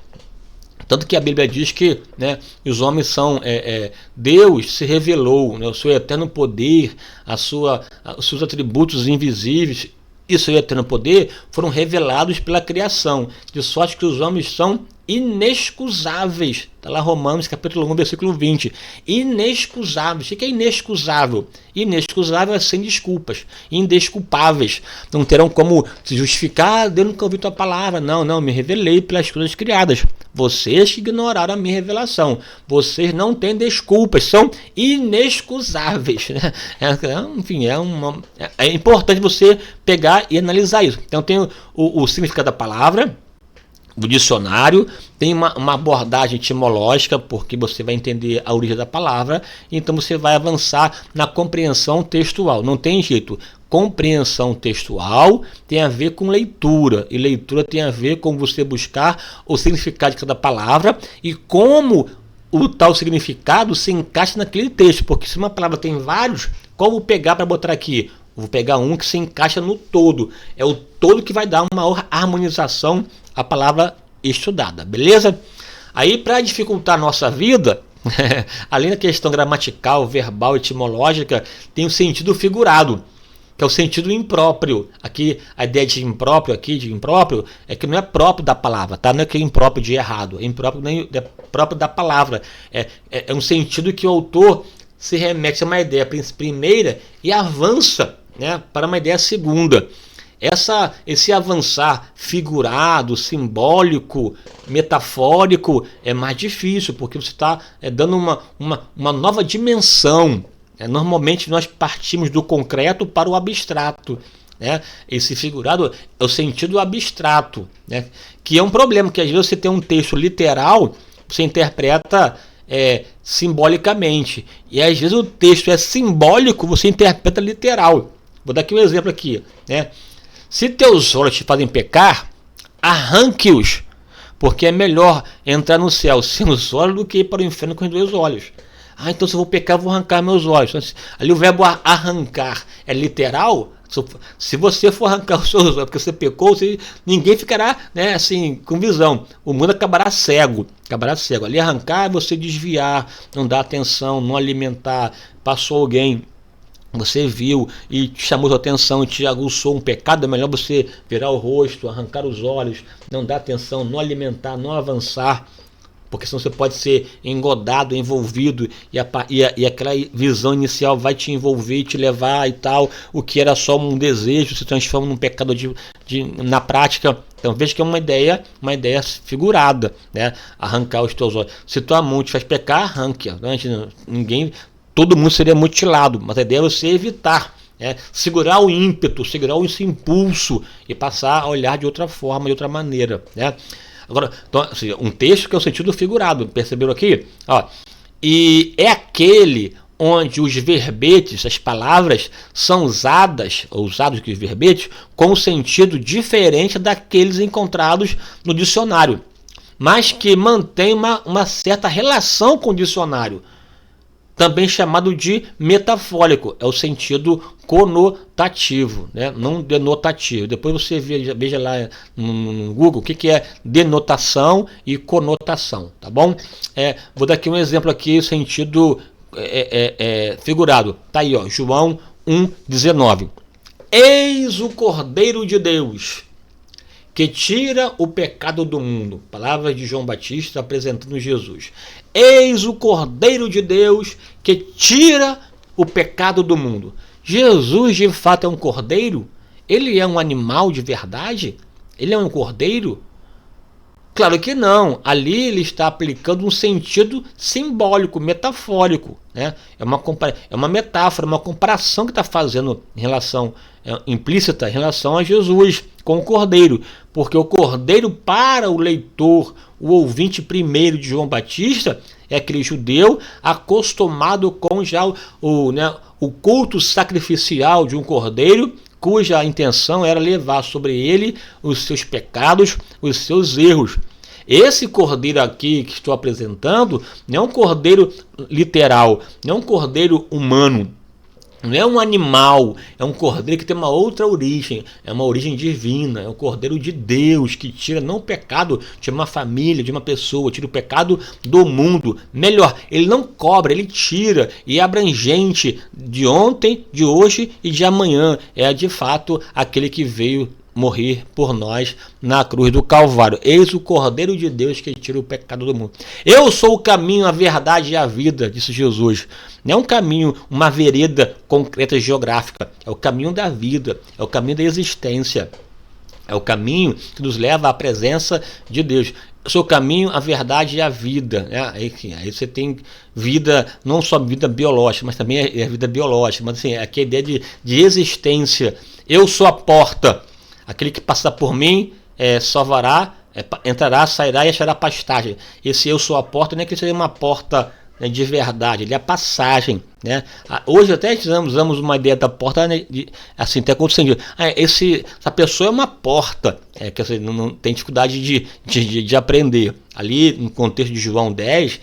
Tanto que a Bíblia diz que, né, os homens são... Deus se revelou, né, o seu eterno poder, os seus atributos invisíveis e seu eterno poder foram revelados pela criação, de sorte que os homens são inexcusáveis. Está lá Romanos capítulo 1, versículo 20. Inexcusáveis. O que é inexcusável? Inexcusável é sem desculpas. Indesculpáveis. Não terão como se justificar. Deus nunca ouviu tua palavra. Não, me revelei pelas coisas criadas. Vocês que ignoraram a minha revelação. Vocês não têm desculpas. São inexcusáveis. Enfim, é importante você pegar e analisar isso. Então tem o significado da palavra, o dicionário, tem uma abordagem etimológica, porque você vai entender a origem da palavra, então você vai avançar na compreensão textual. Não tem jeito. Compreensão textual tem a ver com leitura, e leitura tem a ver com você buscar o significado de cada palavra e como o tal significado se encaixa naquele texto, porque se uma palavra tem vários, qual vou pegar para botar aqui? Vou pegar um que se encaixa no todo. É o todo que vai dar uma maior harmonização à palavra estudada, beleza? Aí, para dificultar a nossa vida, além da questão gramatical, verbal, etimológica, tem o sentido figurado, que é o sentido impróprio. Aqui, a ideia de impróprio, é que não é próprio da palavra, tá? Não é que é impróprio de errado, é impróprio, nem é próprio da palavra. É um sentido que o autor se remete a uma ideia primeira e avança, né, para uma ideia segunda. Esse avançar figurado, simbólico, metafórico é mais difícil, porque você está dando uma nova dimensão. Normalmente nós partimos do concreto para o abstrato, né? Esse figurado é o sentido abstrato, né? Que é um problema, que às vezes você tem um texto literal, você interpreta simbolicamente, e às vezes o texto é simbólico, você interpreta literal. Vou dar aqui um exemplo aqui, né? Se teus olhos te fazem pecar, arranque-os, porque é melhor entrar no céu sem os olhos do que ir para o inferno com os dois olhos. Então se eu vou pecar, eu vou arrancar meus olhos. Então, ali o verbo arrancar é literal. Se você for arrancar os seus olhos porque você pecou, ninguém ficará, né, assim, com visão. O mundo acabará cego. Ali arrancar é você desviar, não dar atenção, não alimentar. Passou alguém, você viu e chamou sua atenção e te aguçou um pecado, é melhor você virar o rosto, arrancar os olhos, não dar atenção, não alimentar, não avançar. porque senão você pode ser engodado, envolvido, e aquela visão inicial vai te envolver, te levar e tal, o que era só um desejo se transforma num pecado na prática. Então veja que é uma ideia figurada, né? Arrancar os teus olhos. Se tua mão te faz pecar, arranque. Todo mundo seria mutilado, mas a ideia é você evitar, segurar o ímpeto, segurar esse impulso e passar a olhar de outra forma, de outra maneira, né? Agora, então, assim, um texto que é o sentido figurado, perceberam aqui? Ó, e é aquele onde os verbetes, as palavras, são usados que os verbetes, com um sentido diferente daqueles encontrados no dicionário, mas que mantém uma certa relação com o dicionário, também chamado de metafórico, é o sentido conotativo, né? Não denotativo. Depois você veja lá no Google o que é denotação e conotação, tá bom? Vou dar aqui um exemplo aqui, sentido figurado. Tá aí, ó, João 1,19. Eis o Cordeiro de Deus, que tira o pecado do mundo. Palavras de João Batista apresentando Jesus. Eis o Cordeiro de Deus que tira o pecado do mundo. Jesus de fato é um cordeiro? Ele é um animal de verdade? Ele é um cordeiro? Claro que não. Ali ele está aplicando um sentido simbólico, metafórico, né? É uma metáfora, uma comparação que está fazendo em relação implícita em relação a Jesus com o cordeiro, porque o cordeiro para o leitor, o ouvinte primeiro de João Batista, é aquele judeu acostumado com já o culto sacrificial de um cordeiro, cuja intenção era levar sobre ele os seus pecados, os seus erros. Esse cordeiro aqui que estou apresentando não é um cordeiro literal, não é um cordeiro humano, não é um animal, é um cordeiro que tem uma outra origem, é uma origem divina, é um cordeiro de Deus que tira não o pecado de uma família, de uma pessoa, tira o pecado do mundo. Melhor, ele não cobra, ele tira, e é abrangente de ontem, de hoje e de amanhã. É de fato aquele que veio morrer por nós na cruz do Calvário. Eis o Cordeiro de Deus que tira o pecado do mundo. Eu sou o caminho, a verdade e a vida, disse Jesus. Não é um caminho, uma vereda concreta geográfica. É o caminho da vida, é o caminho da existência. É o caminho que nos leva à presença de Deus. Eu sou o caminho, a verdade e a vida. Aí você tem vida, não só vida biológica, mas também é vida biológica. Mas assim, aqui a ideia de existência. Eu sou a porta. Aquele que passar por mim salvará, entrará, sairá e achará pastagem. Esse eu sou a porta, não é que seja uma porta de verdade, ele é a passagem, né? Hoje até usamos uma ideia da porta, né, assim, até com outro sentido. Essa pessoa é uma porta, que você não tem dificuldade de aprender. Ali no contexto de João 10,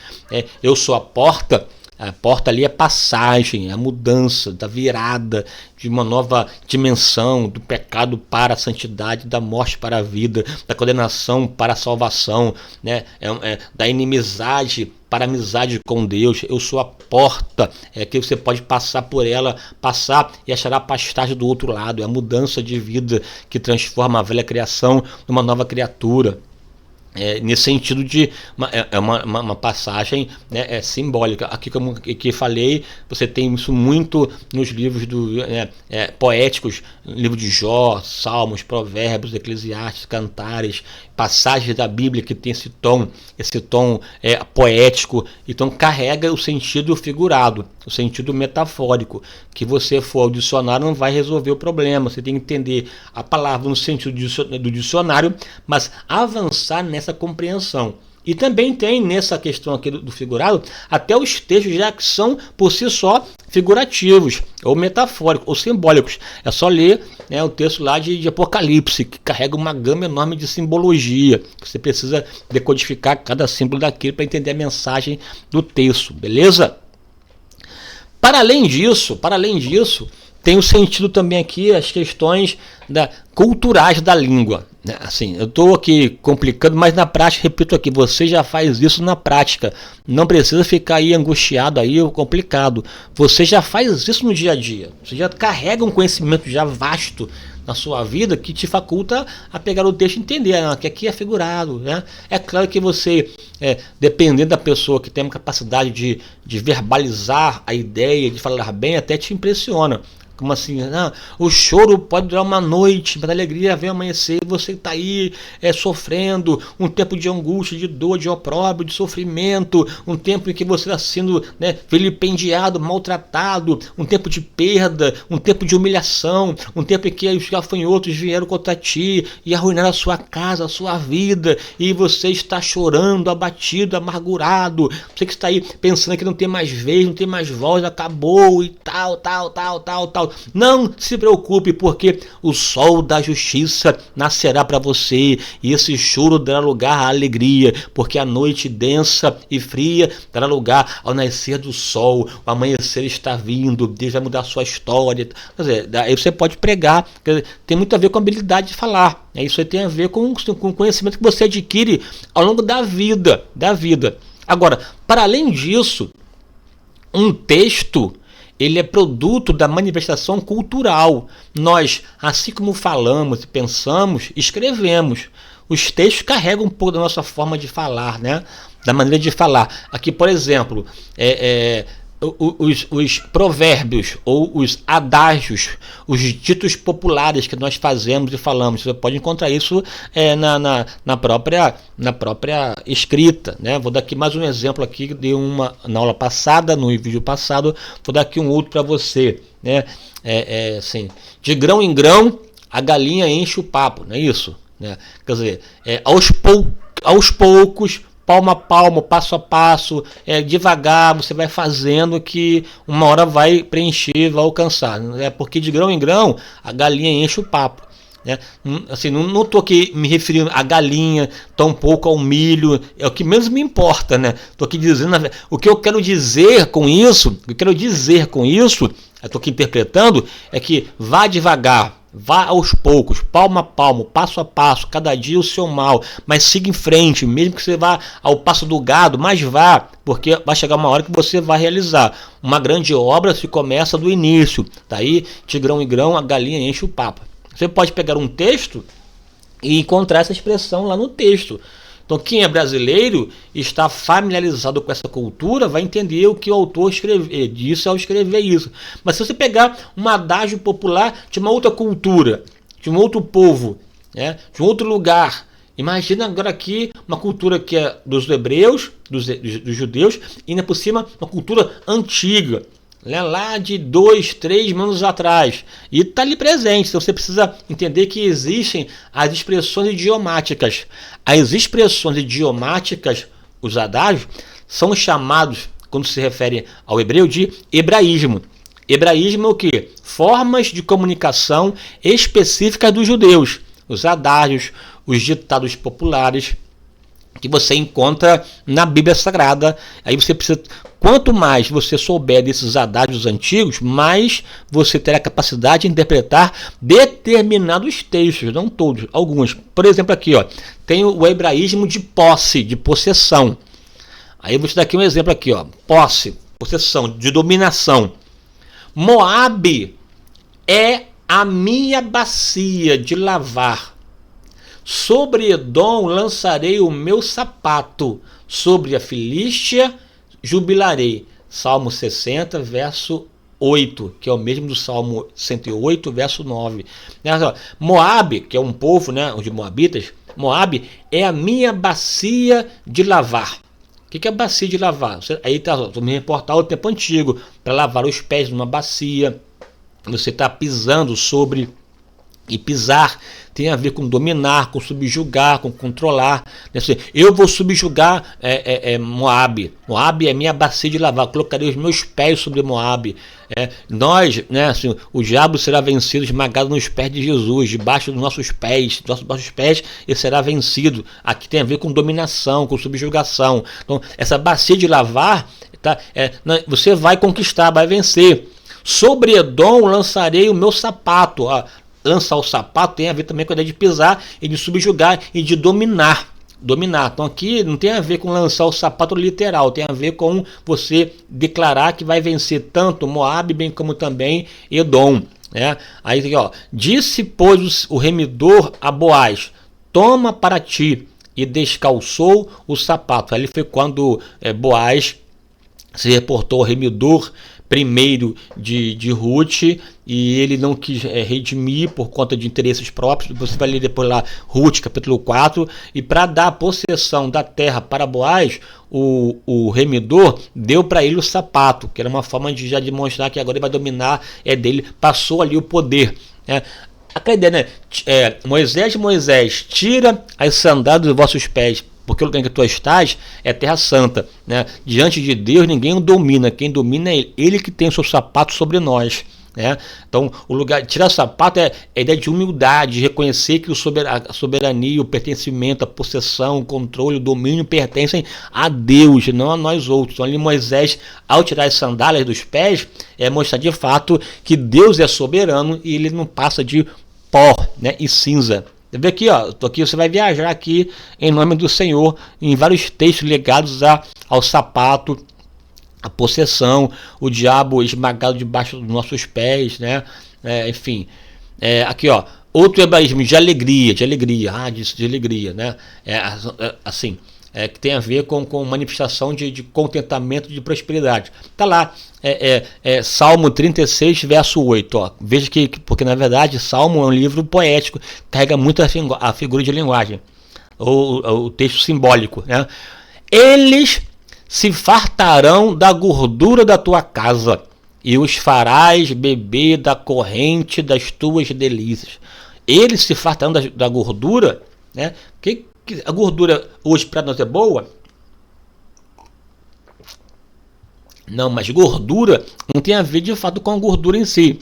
eu sou a porta. A porta ali é passagem, é a mudança, da virada de uma nova dimensão, do pecado para a santidade, da morte para a vida, da condenação para a salvação, né? Da inimizade para a amizade com Deus. Eu sou a porta, que você pode passar por ela, passar e achará pastagem do outro lado. É a mudança de vida que transforma a velha criação numa nova criatura. Nesse sentido de uma passagem, né, simbólica. Aqui, como que falei, você tem isso muito nos livros poéticos, livro de Jó, Salmos, Provérbios, Eclesiastes, Cantares, passagens da Bíblia que tem esse tom poético. Então carrega o sentido figurado, o sentido metafórico. Que você for ao dicionário não vai resolver o problema. Você tem que entender a palavra no sentido do dicionário, mas avançar nessa compreensão. E também tem nessa questão aqui do figurado até os textos já que são por si só figurativos, ou metafóricos, ou simbólicos. É só ler, o texto lá de Apocalipse, que carrega uma gama enorme de simbologia. Você precisa decodificar cada símbolo daquilo para entender a mensagem do texto, beleza? Para além disso, tem o sentido também aqui as questões culturais da língua. Assim, eu estou aqui complicando, mas na prática, repito aqui, você já faz isso na prática. Não precisa ficar aí angustiado aí ou complicado. Você já faz isso no dia a dia. Você já carrega um conhecimento já vasto na sua vida que te faculta a pegar o texto e entender, que aqui é figurado, né? É claro que você, dependendo da pessoa que tem uma capacidade de verbalizar a ideia, de falar bem, até te impressiona. Como assim? O choro pode durar uma noite, mas a alegria vem amanhecer e você está aí sofrendo um tempo de angústia, de dor, de opróbrio, de sofrimento, um tempo em que você está sendo vilipendiado, maltratado, um tempo de perda, um tempo de humilhação, um tempo em que os gafanhotos vieram contra ti e arruinaram a sua casa, a sua vida, e você está chorando, abatido, amargurado, você que está aí pensando que não tem mais vez, não tem mais voz, acabou e tal. Não se preocupe, porque o sol da justiça nascerá para você, e esse choro dará lugar à alegria, porque a noite densa e fria dará lugar ao nascer do sol, o amanhecer está vindo, Deus vai mudar a sua história. Quer dizer, aí você pode pregar, tem muito a ver com a habilidade de falar, isso aí tem a ver com o conhecimento que você adquire ao longo da vida. Agora, para além disso, um texto, ele é produto da manifestação cultural. Nós, assim como falamos e pensamos, escrevemos. Os textos carregam um pouco da nossa forma de falar, né? Da maneira de falar. Aqui, por exemplo, os provérbios ou os adágios, os ditos populares que nós fazemos e falamos. Você pode encontrar isso na própria escrita, né? Vou dar aqui mais um exemplo aqui de na aula passada, no vídeo passado. Vou dar aqui um outro para você, né? Assim, de grão em grão a galinha enche o papo, não é isso? Né? Quer dizer, aos poucos, palmo a palmo, passo a passo, devagar, você vai fazendo que uma hora vai preencher, vai alcançar. Porque de grão em grão a galinha enche o papo. Assim, não estou aqui me referindo à galinha, tampouco ao milho, é o que menos me importa, né? Estou aqui dizendo o que eu quero dizer com isso, estou aqui interpretando, é que vá devagar, vá aos poucos, palmo a palmo, passo a passo, cada dia o seu mal, mas siga em frente, mesmo que você vá ao passo do gado, mas vá, porque vai chegar uma hora que você vai realizar. Uma grande obra se começa do início, tá aí, de grão em grão a galinha enche o papo. Você pode pegar um texto e encontrar essa expressão lá no texto. Então, quem é brasileiro está familiarizado com essa cultura, vai entender o que o autor disse ao escrever isso. Mas se você pegar um adágio popular de uma outra cultura, de um outro povo, de um outro lugar, imagina agora aqui uma cultura que é dos hebreus, dos judeus, e ainda por cima uma cultura antiga, lá de 2, 3 mil anos atrás, e está ali presente. Então você precisa entender que existem as expressões idiomáticas. As expressões idiomáticas, os adágios, são chamados, quando se refere ao hebreu, de hebraísmo. Hebraísmo é o quê? Formas de comunicação específicas dos judeus. Os adágios, os ditados populares, que você encontra na Bíblia Sagrada. Aí você precisa, quanto mais você souber desses adágios antigos, mais você terá capacidade de interpretar determinados textos, não todos, alguns. Por exemplo, aqui, tem o hebraísmo de posse, de possessão. Aí eu vou te dar aqui um exemplo aqui, posse, possessão, de dominação. Moabe é a minha bacia de lavar. Sobre Edom lançarei o meu sapato, sobre a Filístia jubilarei. Salmo 60, verso 8, que é o mesmo do Salmo 108, verso 9. Moabe, que é um povo, os moabitas, Moabe é a minha bacia de lavar. O que é a bacia de lavar? Aí está, vou me reportar ao tempo antigo, para lavar os pés numa bacia. Você está pisando sobre, e pisar tem a ver com dominar, com subjugar, com controlar. Eu vou subjugar Moabe. Moabe é minha bacia de lavar. Colocarei os meus pés sobre Moabe. Nós, o diabo será vencido, esmagado nos pés de Jesus, debaixo dos nossos pés, ele será vencido. Aqui tem a ver com dominação, com subjugação. Então, essa bacia de lavar, você vai conquistar, vai vencer. Sobre Edom lançarei o meu sapato. Lançar o sapato tem a ver também com a ideia de pisar e de subjugar e de dominar. Então aqui não tem a ver com lançar o sapato literal, tem a ver com você declarar que vai vencer tanto Moabe bem como também Edom. né? Aí aqui, ó, disse pois o remidor a Boaz: toma para ti, e descalçou o sapato. Ali foi quando Boaz se reportou ao remidor primeiro de Ruth, e ele não quis redimir por conta de interesses próprios. Você vai ler depois lá Ruth capítulo 4, e para dar a possessão da terra para Boaz, o remidor deu para ele o sapato, que era uma forma de já demonstrar que agora ele vai dominar, dele, passou ali o poder, né? Aquela ideia, né? Moisés, tira as sandálias dos vossos pés, porque o lugar em que tu estás é terra santa, né? Diante de Deus ninguém o domina, quem domina é ele que tem o seu sapato sobre nós, né? Então o lugar, tirar o sapato é a ideia de humildade, de reconhecer que a soberania, o pertencimento, a possessão, o controle, o domínio pertencem a Deus, não a nós outros. Então ali Moisés, ao tirar as sandálias dos pés, mostrar de fato que Deus é soberano e ele não passa de pó, né, e cinza. Vê aqui, ó, aqui, você vai viajar aqui em nome do Senhor em vários textos ligados ao sapato, a possessão, o diabo esmagado debaixo dos nossos pés, né? Enfim, aqui, ó, outro hebraísmo de alegria, de alegria, né? Assim, que tem a ver com manifestação de contentamento, de prosperidade. Tá lá, Salmo 36, verso 8. Ó. Veja porque na verdade Salmo é um livro poético, carrega muito a figura de linguagem, ou o texto simbólico, né? Eles se fartarão da gordura da tua casa, e os farás beber da corrente das tuas delícias. Eles se fartarão da gordura, né? Que a gordura hoje para nós é boa? Não, mas gordura não tem a ver de fato com a gordura em si.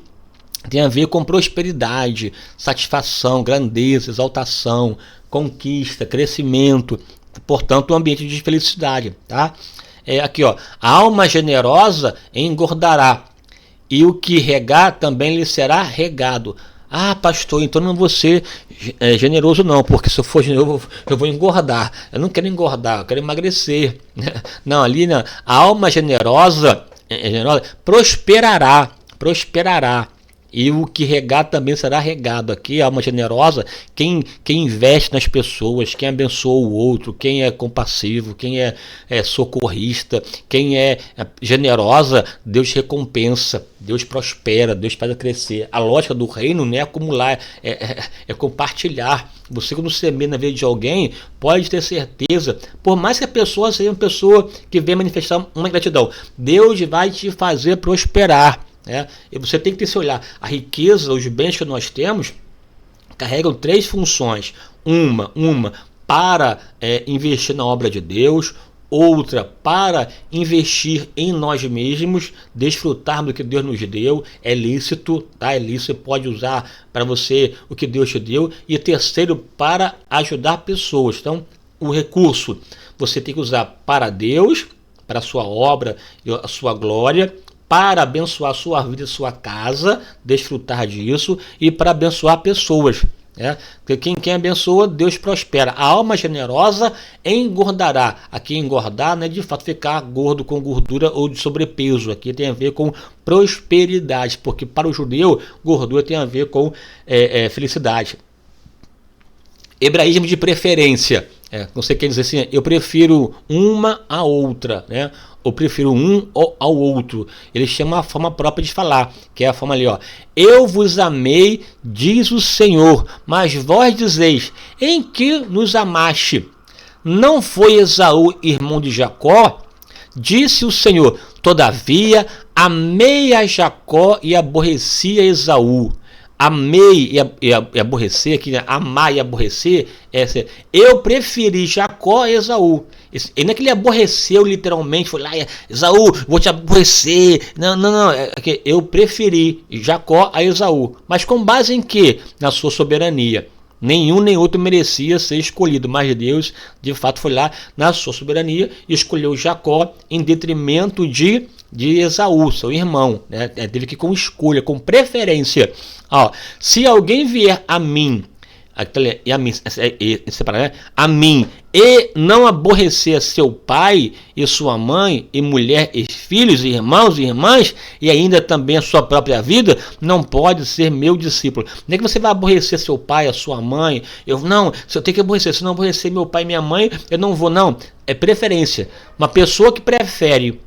Tem a ver com prosperidade, satisfação, grandeza, exaltação, conquista, crescimento. Portanto, um ambiente de felicidade, tá? Aqui, ó, a alma generosa engordará, e o que regar também lhe será regado. Ah, pastor, então não vou ser generoso não, porque se eu for generoso eu vou engordar. Eu não quero engordar, eu quero emagrecer. Não, ali a alma generosa prosperará. E o que regar também será regado. Aqui, a alma generosa, quem investe nas pessoas, quem abençoa o outro, quem é compassivo, quem é socorrista, quem é generosa, Deus recompensa, Deus prospera, Deus faz crescer. A lógica do reino não é acumular, é compartilhar. Você, quando semeia na vida de alguém, pode ter certeza, por mais que a pessoa seja uma pessoa que venha manifestar uma gratidão, Deus vai te fazer prosperar. E você tem que ter esse olhar. A riqueza, os bens que nós temos carregam três funções. Uma para investir na obra de Deus, outra para investir em nós mesmos, desfrutar do que Deus nos deu, é lícito, tá? É lícito, você pode usar para você o que Deus te deu, e terceiro, para ajudar pessoas. Então, o recurso você tem que usar para Deus, para a sua obra e a sua glória, para abençoar a sua vida e sua casa, desfrutar disso, e para abençoar pessoas. Porque quem abençoa, Deus prospera. A alma generosa engordará. Aqui engordar não é de fato ficar gordo com gordura ou de sobrepeso. Aqui tem a ver com prosperidade, porque para o judeu, gordura tem a ver com felicidade. Hebraísmo de preferência. Você quer dizer assim, eu prefiro uma a outra, né? Eu prefiro um ao outro. Ele chama a forma própria de falar, que é a forma ali, ó. Eu vos amei, diz o Senhor, mas vós dizeis, em que nos amaste? Não foi Esaú, irmão de Jacó? Disse o Senhor, todavia amei a Jacó e aborreci a Esaú. Amei e aborrecer, aqui, né? Amar e aborrecer, eu preferi Jacó a Esaú. E não é que ele aborreceu literalmente, foi lá, Esaú, vou te aborrecer. Não, eu preferi Jacó a Esaú. Mas com base em quê? Na sua soberania. Nenhum nem outro merecia ser escolhido, mas Deus de fato foi lá na sua soberania e escolheu Jacó em detrimento de Esaú, seu irmão, né? Teve que ir com escolha, com preferência. Se alguém vier a mim, e a mim, separar, né? A mim, e não aborrecer seu pai e sua mãe, e mulher, e filhos, e irmãos e irmãs, e ainda também a sua própria vida, não pode ser meu discípulo. Não é que você vai aborrecer seu pai, a sua mãe. Se eu tenho que aborrecer, se não aborrecer meu pai e minha mãe, eu não vou, não. É preferência. Uma pessoa que prefere,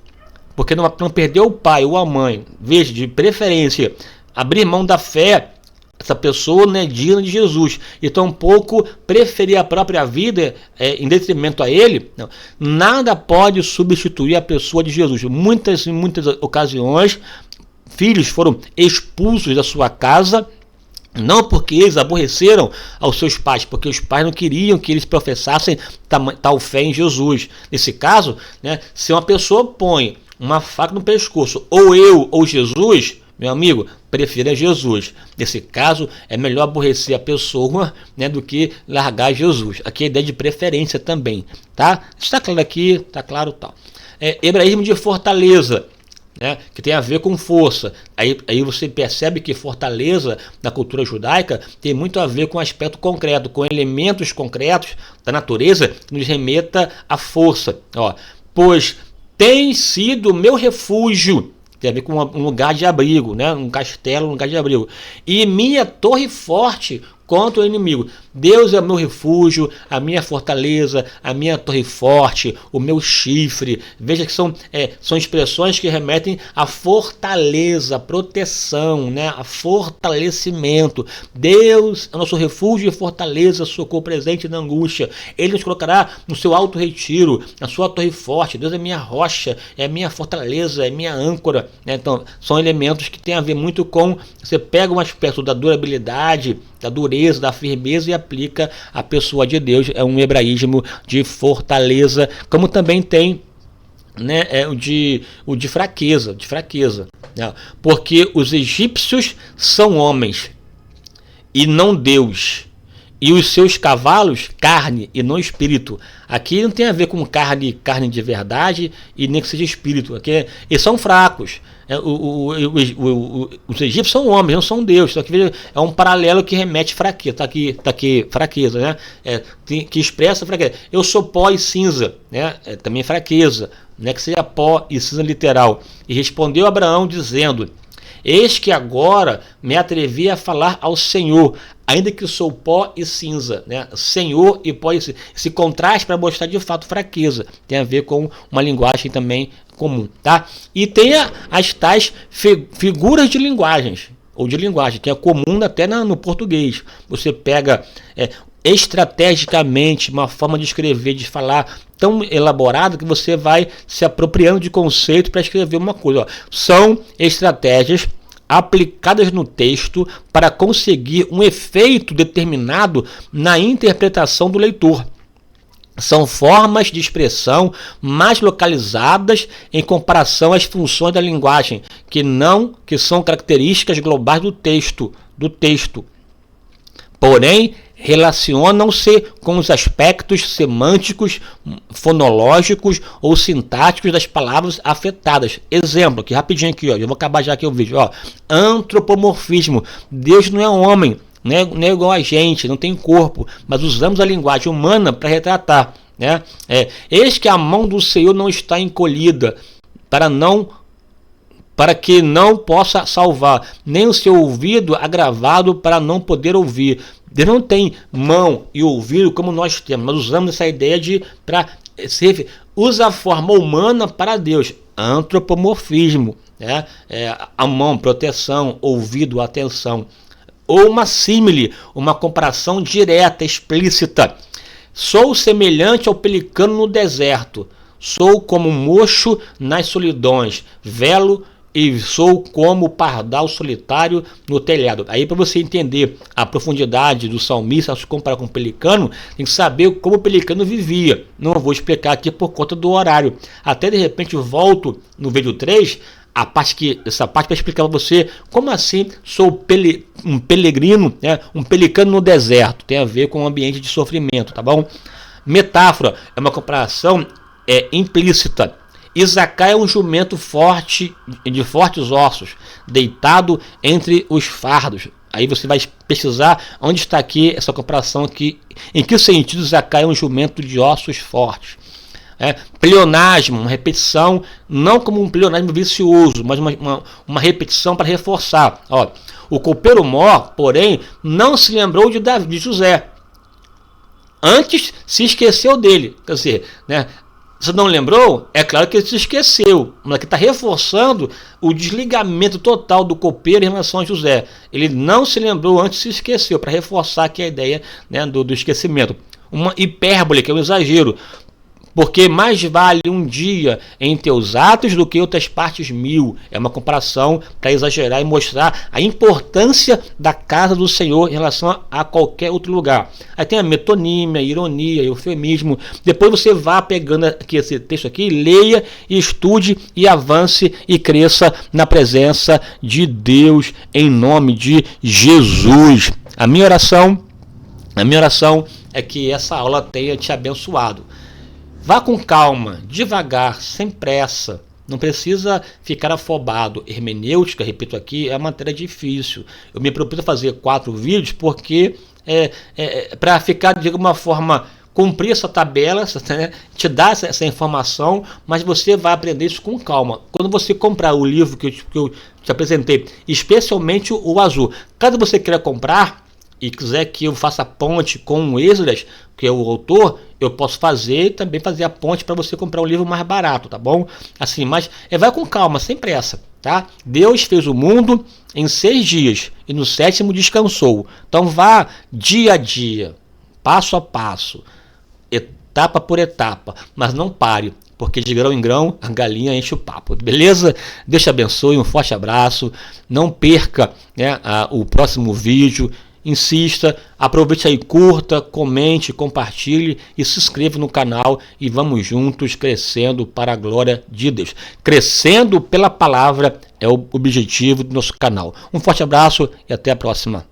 porque não perdeu o pai ou a mãe, veja, de preferência, abrir mão da fé, essa pessoa não é digna de Jesus, e tampouco preferir a própria vida em detrimento a ele. Não. Nada pode substituir a pessoa de Jesus. Muitas ocasiões, filhos foram expulsos da sua casa, não porque eles aborreceram aos seus pais, porque os pais não queriam que eles professassem tal fé em Jesus. Nesse caso, né, se uma pessoa põe uma faca no pescoço, ou eu ou Jesus, meu amigo, prefira Jesus. Nesse caso, é melhor aborrecer a pessoa, né, do que largar Jesus. Aqui é a ideia de preferência também, tá? Está claro aqui, está claro tal. Hebraísmo de fortaleza, né, que tem a ver com força. Aí você percebe que fortaleza na cultura judaica tem muito a ver com aspecto concreto, com elementos concretos da natureza que nos remeta à força. Ó, pois tem sido meu refúgio. Tem a ver com um lugar de abrigo, né? Um castelo, um lugar de abrigo. E minha torre forte contra o inimigo. Deus é o meu refúgio, a minha fortaleza, a minha torre forte, o meu chifre. Veja que são expressões que remetem à fortaleza, à proteção, né? A fortalecimento. Deus é o nosso refúgio e fortaleza, socorro presente na angústia. Ele nos colocará no seu alto retiro, na sua torre forte. Deus é minha rocha, é minha fortaleza, é minha âncora. Né? Então, são elementos que têm a ver muito com... Você pega um aspecto da durabilidade, da dureza, da firmeza e aplica a pessoa de Deus. É um hebraísmo de fortaleza, como também tem, né, o de fraqueza, né? Porque os egípcios são homens e não Deus, e os seus cavalos carne e não espírito. Aqui não tem a ver com carne de verdade e nem que seja espírito. Aqui eles são fracos. Os egípcios são homens, não são Deus. Então, aqui é um paralelo que remete fraqueza. Tá aqui fraqueza, né? Que expressa fraqueza. Eu sou pó e cinza, né? Também fraqueza, né? Que seja pó e cinza literal. E respondeu Abraão dizendo: eis que agora me atrevi a falar ao Senhor, ainda que sou pó e cinza, né? Senhor e pó e cinza. Esse contraste para mostrar de fato fraqueza. Tem a ver com uma linguagem também comum, tá? E tem as tais figuras de linguagens, ou de linguagem, que é comum até no português. Você pega estrategicamente uma forma de escrever, de falar tão elaborada que você vai se apropriando de conceito para escrever uma coisa. Ó. São estratégias aplicadas no texto para conseguir um efeito determinado na interpretação do leitor. São formas de expressão mais localizadas em comparação às funções da linguagem, que são características globais do texto. Porém, relacionam-se com os aspectos semânticos, fonológicos ou sintáticos das palavras afetadas. Exemplo, aqui rapidinho aqui, ó, eu vou acabar já aqui o vídeo. Ó. Antropomorfismo. Deus não é homem, não é igual a gente, não tem corpo, mas usamos a linguagem humana para retratar. Né? Eis que a mão do Senhor não está encolhida para que não possa salvar, nem o seu ouvido agravado para não poder ouvir. Deus não tem mão e ouvido como nós temos. Nós usamos essa ideia usa a forma humana para Deus. Antropomorfismo, né? A mão, proteção, ouvido, atenção. Ou uma símile, uma comparação direta, explícita. Sou semelhante ao pelicano no deserto. Sou como um mocho nas solidões. Velo e sou como o pardal solitário no telhado. Aí, para você entender a profundidade do salmista, ao se comparar com o pelicano, tem que saber como o pelicano vivia. Não vou explicar aqui por conta do horário. Até de repente volto no vídeo 3, essa parte para explicar para você como assim sou um peregrino, né? Um pelicano no deserto. Tem a ver com um ambiente de sofrimento, tá bom? Metáfora é uma comparação implícita. Isacar é um jumento forte, de fortes ossos, deitado entre os fardos. Aí você vai pesquisar onde está aqui essa comparação aqui, em que sentido Zacá é um jumento de ossos fortes. Pleonasmo, uma repetição, não como um pleonasmo vicioso, mas uma repetição para reforçar. Ó, o copeiro mor, porém, não se lembrou de José. Antes se esqueceu dele. Quer dizer, você não lembrou? É claro que ele se esqueceu. Mas aqui está reforçando o desligamento total do copeiro em relação a José. Ele não se lembrou, antes se esqueceu, para reforçar aqui a ideia do esquecimento. Uma hipérbole, que é um exagero. Porque mais vale um dia em teus atos do que outras partes 1000. É uma comparação para exagerar e mostrar a importância da casa do Senhor em relação a qualquer outro lugar. Aí tem a metonímia, a ironia, eufemismo. Depois você vá pegando aqui esse texto aqui, leia, estude e avance e cresça na presença de Deus em nome de Jesus. A minha oração é que essa aula tenha te abençoado. Vá com calma, devagar, sem pressa. Não precisa ficar afobado. Hermenêutica, repito aqui, é uma matéria difícil. Eu me propus a fazer 4 vídeos porque para ficar de alguma forma, cumprir essa tabela, te dar essa informação, mas você vai aprender isso com calma. Quando você comprar o livro que eu te apresentei, especialmente o azul, caso você queira comprar e quiser que eu faça a ponte com o Esdras, que é o autor, eu posso fazer e também fazer a ponte para você comprar um livro mais barato, tá bom? Assim, mas vai com calma, sem pressa, tá? Deus fez o mundo em 6 dias e no 7º descansou. Então vá dia a dia, passo a passo, etapa por etapa, mas não pare, porque de grão em grão a galinha enche o papo, beleza? Deus te abençoe, um forte abraço, não perca o próximo vídeo. Insista, aproveite aí, curta, comente, compartilhe e se inscreva no canal e vamos juntos crescendo para a glória de Deus. Crescendo pela palavra é o objetivo do nosso canal. Um forte abraço e até a próxima.